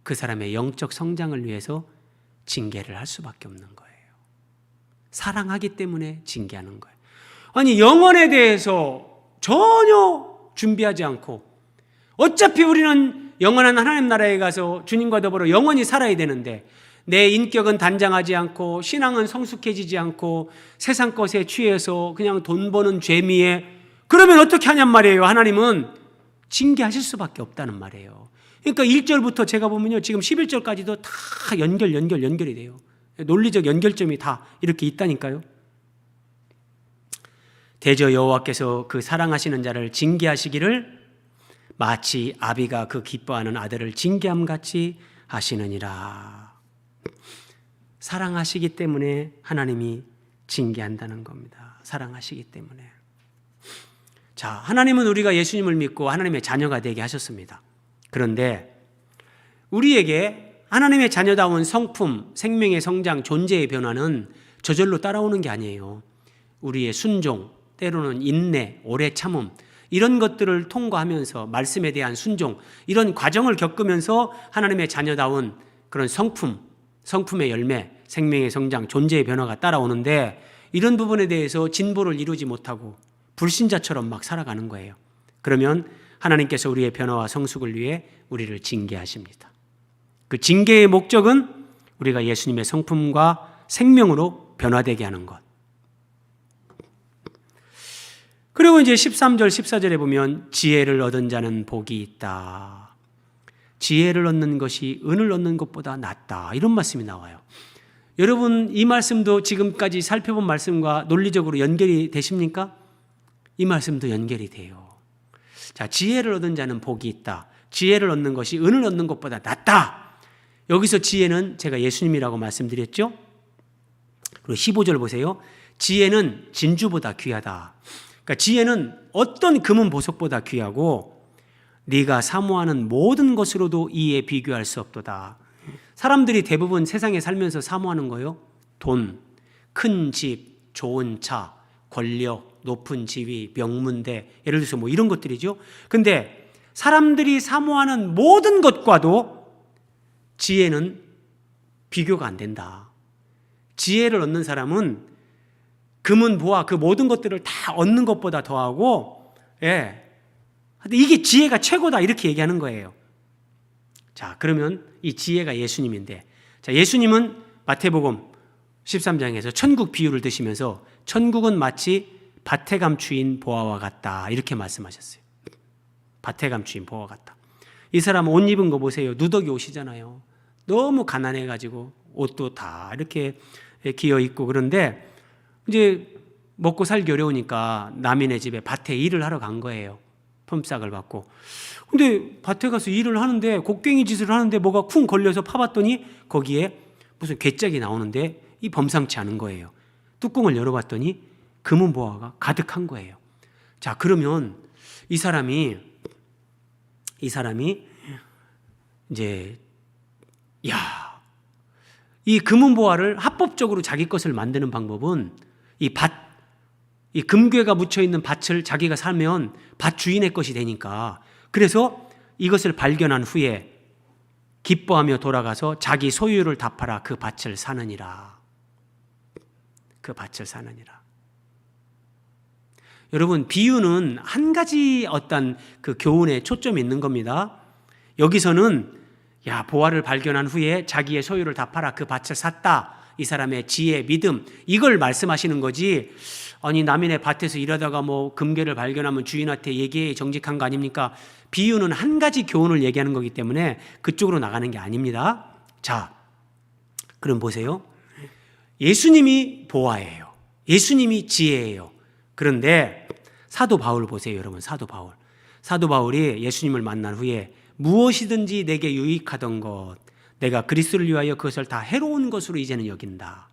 그 사람의 영적 성장을 위해서 징계를 할 수밖에 없는 거예요. 사랑하기 때문에 징계하는 거예요. 아니, 영혼에 대해서 전혀 준비하지 않고 어차피 우리는 영원한 하나님 나라에 가서 주님과 더불어 영원히 살아야 되는데 내 인격은 단장하지 않고 신앙은 성숙해지지 않고 세상 것에 취해서 그냥 돈 버는 죄미에 그러면 어떻게 하냔 말이에요. 하나님은 징계하실 수밖에 없다는 말이에요. 그러니까 1절부터 제가 보면요, 지금 11절까지도 다 연결이 돼요. 논리적 연결점이 다 이렇게 있다니까요. 대저 여호와께서 그 사랑하시는 자를 징계하시기를 마치 아비가 그 기뻐하는 아들을 징계함같이 하시느니라. 사랑하시기 때문에 하나님이 징계한다는 겁니다. 사랑하시기 때문에. 자, 하나님은 우리가 예수님을 믿고 하나님의 자녀가 되게 하셨습니다. 그런데 우리에게 하나님의 자녀다운 성품, 생명의 성장, 존재의 변화는 저절로 따라오는 게 아니에요. 우리의 순종, 때로는 인내, 오래 참음, 이런 것들을 통과하면서 말씀에 대한 순종, 이런 과정을 겪으면서 하나님의 자녀다운 그런 성품, 성품의 열매, 생명의 성장, 존재의 변화가 따라오는데 이런 부분에 대해서 진보를 이루지 못하고 불신자처럼 막 살아가는 거예요. 그러면 하나님께서 우리의 변화와 성숙을 위해 우리를 징계하십니다. 그 징계의 목적은 우리가 예수님의 성품과 생명으로 변화되게 하는 것. 그리고 이제 13절, 14절에 보면 지혜를 얻은 자는 복이 있다. 지혜를 얻는 것이 은을 얻는 것보다 낫다. 이런 말씀이 나와요. 여러분, 이 말씀도 지금까지 살펴본 말씀과 논리적으로 연결이 되십니까? 이 말씀도 연결이 돼요. 자, 지혜를 얻은 자는 복이 있다. 지혜를 얻는 것이 은을 얻는 것보다 낫다. 여기서 지혜는 제가 예수님이라고 말씀드렸죠? 그리고 15절 보세요. 지혜는 진주보다 귀하다. 그러니까 지혜는 어떤 금은 보석보다 귀하고 네가 사모하는 모든 것으로도 이에 비교할 수 없도다. 사람들이 대부분 세상에 살면서 사모하는 거요. 돈, 큰 집, 좋은 차, 권력, 높은 지위, 명문대, 예를 들어서 뭐 이런 것들이죠. 근데 사람들이 사모하는 모든 것과도 지혜는 비교가 안 된다. 지혜를 얻는 사람은 금은 보아 그 모든 것들을 다 얻는 것보다 더하고, 근데 이게 지혜가 최고다 이렇게 얘기하는 거예요. 자, 그러면 이 지혜가 예수님인데, 자, 예수님은 마태복음 13장에서 천국 비유를 드시면서 천국은 마치 밭에 감추인 보아와 같다 이렇게 말씀하셨어요. 밭에 감추인 보아와 같다. 이 사람 옷 입은 거 보세요. 누더기 옷이잖아요. 너무 가난해가지고 옷도 다 이렇게 기어 있고 그런데 이제 먹고 살기 어려우니까 남인의 집에 밭에 일을 하러 간 거예요. 품삯을 받고. 근데 밭에 가서 일을 하는데 곡괭이 짓을 하는데 뭐가 쿵 걸려서 파봤더니 거기에 무슨 괴짝이 나오는데 이 범상치 않은 거예요. 뚜껑을 열어봤더니 금은 보화가 가득한 거예요. 자, 그러면 이 사람이 이제 이 금은 보화를 합법적으로 자기 것을 만드는 방법은 이 금괴가 묻혀 있는 밭을 자기가 사면 밭 주인의 것이 되니까, 그래서 이것을 발견한 후에 기뻐하며 돌아가서 자기 소유를 다 팔아 그 밭을 사느니라. 그 밭을 사느니라. 여러분, 비유는 한 가지 어떤 그 교훈에 초점이 있는 겁니다. 여기서는 보화를 발견한 후에 자기의 소유를 다 팔아 그 밭을 샀다. 이 사람의 지혜, 믿음, 이걸 말씀하시는 거지. 아니, 남인의 밭에서 일하다가 뭐 금괴를 발견하면 주인한테 얘기해 정직한 거 아닙니까? 비유는 한 가지 교훈을 얘기하는 거기 때문에 그쪽으로 나가는 게 아닙니다. 자, 그럼 보세요. 예수님이 보화예요. 예수님이 지혜예요. 그런데 사도 바울 보세요, 여러분. 사도 바울. 사도 바울이 예수님을 만난 후에 무엇이든지 내게 유익하던 것, 내가 그리스도를 위하여 그것을 다 해로운 것으로 이제는 여긴다.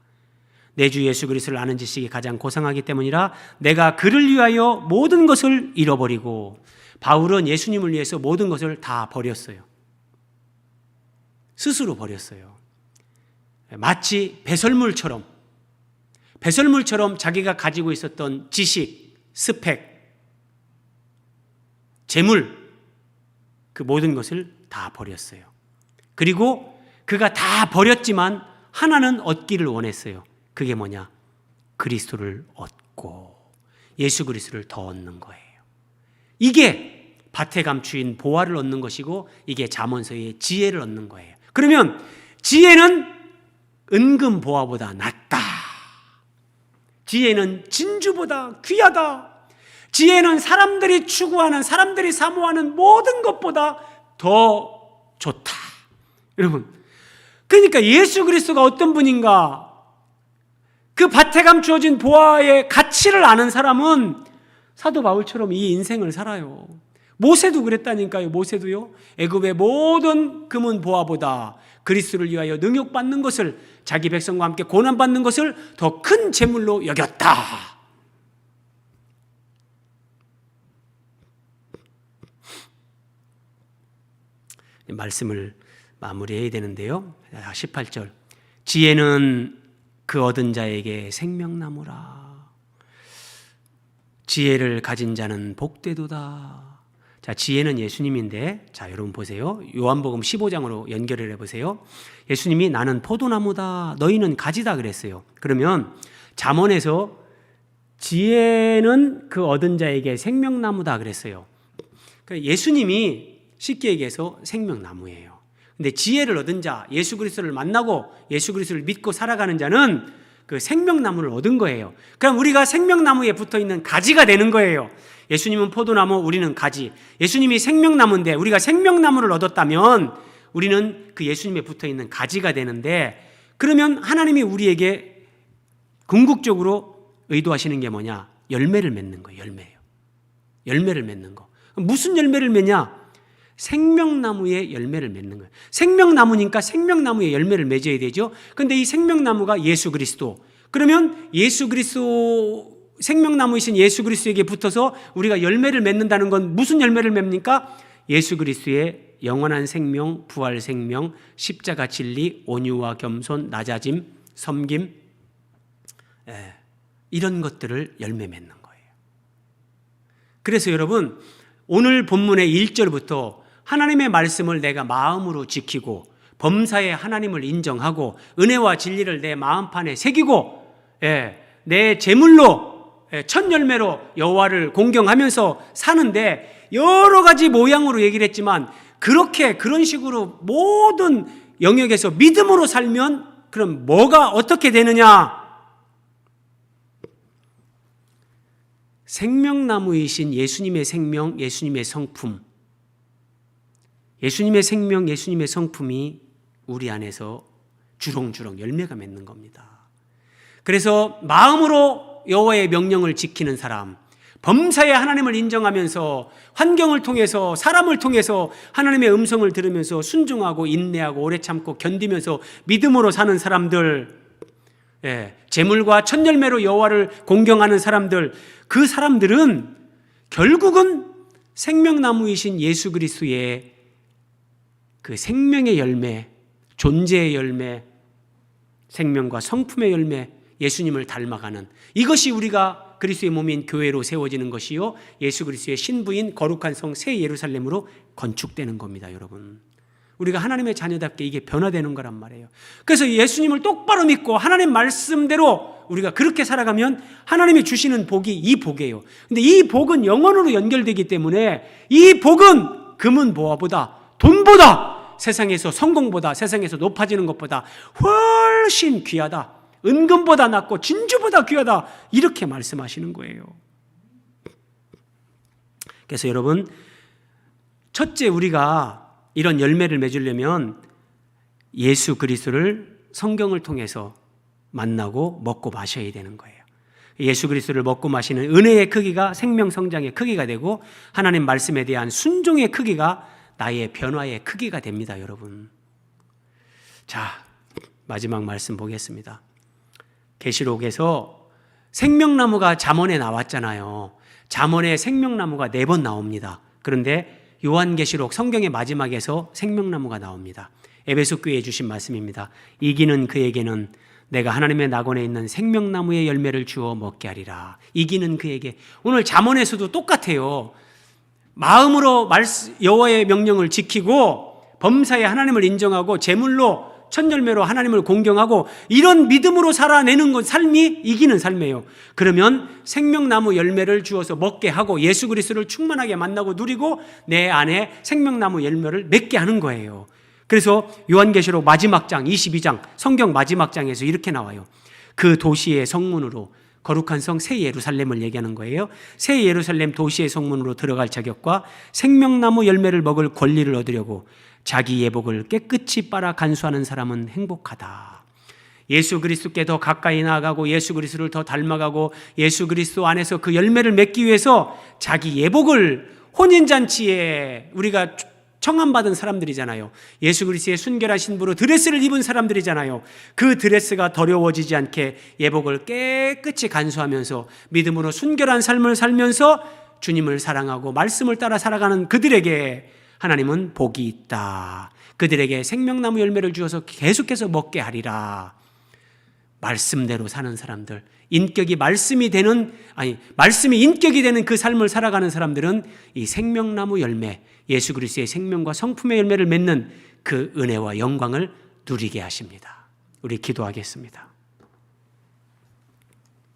내 주 예수 그리스도를 아는 지식이 가장 고상하기 때문이라 내가 그를 위하여 모든 것을 잃어버리고, 바울은 예수님을 위해서 모든 것을 다 버렸어요. 스스로 버렸어요. 마치 배설물처럼 자기가 가지고 있었던 지식, 스펙, 재물, 그 모든 것을 다 버렸어요. 그리고 그가 다 버렸지만 하나는 얻기를 원했어요. 그게 뭐냐? 그리스도를 얻고 예수 그리스도를 더 얻는 거예요. 이게 밭에 감추인 보화를 얻는 것이고, 이게 잠언서의 지혜를 얻는 거예요. 그러면 지혜는 은금 보화보다 낫다. 지혜는 진주보다 귀하다. 지혜는 사람들이 추구하는, 사람들이 사모하는 모든 것보다 더 좋다. 여러분, 그러니까 예수 그리스도가 어떤 분인가, 그 밭에 감추어진 보화의 가치를 아는 사람은 사도 바울처럼 이 인생을 살아요. 모세도 그랬다니까요. 모세도요, 애굽의 모든 금은 보화보다 그리스도를 위하여 능욕받는 것을, 자기 백성과 함께 고난받는 것을 더 큰 재물로 여겼다. 말씀을 마무리해야 되는데요. 18절, 지혜는 그 얻은 자에게 생명나무라. 지혜를 가진 자는 복되도다. 자, 지혜는 예수님인데, 자, 여러분 보세요. 요한복음 15장으로 연결을 해보세요. 예수님이 나는 포도나무다, 너희는 가지다 그랬어요. 그러면 잠언에서 지혜는 그 얻은 자에게 생명나무다 그랬어요. 그러니까 예수님이 쉽게 얘기해서 생명나무예요. 근데 지혜를 얻은 자, 예수 그리스도를 만나고 예수 그리스도를 믿고 살아가는 자는 그 생명나무를 얻은 거예요. 그럼 우리가 생명나무에 붙어있는 가지가 되는 거예요. 예수님은 포도나무, 우리는 가지. 예수님이 생명나무인데 우리가 생명나무를 얻었다면 우리는 그 예수님에 붙어있는 가지가 되는데, 그러면 하나님이 우리에게 궁극적으로 의도하시는 게 뭐냐? 열매를 맺는 거예요. 열매예요. 열매를 맺는 거. 무슨 열매를 맺냐? 생명나무의 열매를 맺는 거예요. 생명나무니까 생명나무의 열매를 맺어야 되죠. 그런데 이 생명나무가 예수 그리스도. 그러면 예수 그리스도, 생명나무이신 예수 그리스도에게 붙어서 우리가 열매를 맺는다는 건 무슨 열매를 맺습니까? 예수 그리스도의 영원한 생명, 부활 생명, 십자가 진리, 온유와 겸손, 낮아짐, 섬김, 이런 것들을 열매 맺는 거예요. 그래서 여러분, 오늘 본문의 1절부터 하나님의 말씀을 내가 마음으로 지키고 범사에 하나님을 인정하고 은혜와 진리를 내 마음판에 새기고, 내 제물로, 첫 열매로 여호와를 공경하면서 사는데, 여러 가지 모양으로 얘기를 했지만 그런 식으로 모든 영역에서 믿음으로 살면 그럼 뭐가 어떻게 되느냐? 생명나무이신 예수님의 생명, 예수님의 성품, 예수님의 생명, 예수님의 성품이 우리 안에서 주렁주렁 열매가 맺는 겁니다. 그래서 마음으로 여호와의 명령을 지키는 사람, 범사에 하나님을 인정하면서 환경을 통해서, 사람을 통해서 하나님의 음성을 들으면서 순종하고 인내하고 오래 참고 견디면서 믿음으로 사는 사람들, 재물과 첫 열매로 여호와를 공경하는 사람들, 그 사람들은 결국은 생명나무이신 예수 그리스도의 그 생명의 열매, 존재의 열매, 생명과 성품의 열매, 예수님을 닮아가는, 이것이 우리가 그리스도의 몸인 교회로 세워지는 것이요, 예수 그리스도의 신부인 거룩한 성 새 예루살렘으로 건축되는 겁니다. 여러분, 우리가 하나님의 자녀답게 이게 변화되는 거란 말이에요. 그래서 예수님을 똑바로 믿고 하나님 말씀대로 우리가 그렇게 살아가면 하나님이 주시는 복이 이 복이에요. 근데 이 복은 영원으로 연결되기 때문에 이 복은 금은 보화보다, 돈보다, 세상에서 성공보다, 세상에서 높아지는 것보다 훨씬 귀하다. 은금보다 낫고 진주보다 귀하다. 이렇게 말씀하시는 거예요. 그래서 여러분, 첫째, 우리가 이런 열매를 맺으려면 예수 그리스도를 성경을 통해서 만나고 먹고 마셔야 되는 거예요. 예수 그리스도를 먹고 마시는 은혜의 크기가 생명 성장의 크기가 되고 하나님 말씀에 대한 순종의 크기가 나의 변화의 크기가 됩니다, 여러분. 자, 마지막 말씀 보겠습니다. 계시록에서 생명나무가 잠언에 나왔잖아요. 잠언에 생명나무가 4번 나옵니다. 그런데 요한계시록 성경의 마지막에서 생명나무가 나옵니다. 에베소 교회에 주신 말씀입니다. 이기는 그에게는 내가 하나님의 낙원에 있는 생명나무의 열매를 주어 먹게 하리라. 이기는 그에게. 오늘 잠언에서도 똑같아요. 마음으로 여호와의 명령을 지키고 범사에 하나님을 인정하고 제물로 천열매로 하나님을 공경하고 이런 믿음으로 살아내는 것, 삶이 이기는 삶이에요. 그러면 생명나무 열매를 주어서 먹게 하고 예수 그리스도를 충만하게 만나고 누리고 내 안에 생명나무 열매를 맺게 하는 거예요. 그래서 요한계시록 마지막 장 22장 성경 마지막 장에서 이렇게 나와요. 그 도시의 성문으로, 거룩한 성 새 예루살렘을 얘기하는 거예요. 새 예루살렘 도시의 성문으로 들어갈 자격과 생명나무 열매를 먹을 권리를 얻으려고 자기 예복을 깨끗이 빨아 간수하는 사람은 행복하다. 예수 그리스도께 더 가까이 나아가고 예수 그리스도를 더 닮아가고 예수 그리스도 안에서 그 열매를 맺기 위해서 자기 예복을, 혼인잔치에 우리가 청함받은 사람들이잖아요. 예수 그리스도의 순결한 신부로 드레스를 입은 사람들이잖아요. 그 드레스가 더러워지지 않게 예복을 깨끗이 간수하면서 믿음으로 순결한 삶을 살면서 주님을 사랑하고 말씀을 따라 살아가는 그들에게 하나님은 복이 있다. 그들에게 생명나무 열매를 주어서 계속해서 먹게 하리라. 말씀대로 사는 사람들, 인격이 말씀이 되는, 말씀이 인격이 되는 그 삶을 살아가는 사람들은 이 생명나무 열매, 예수 그리스도의 생명과 성품의 열매를 맺는 그 은혜와 영광을 누리게 하십니다. 우리 기도하겠습니다.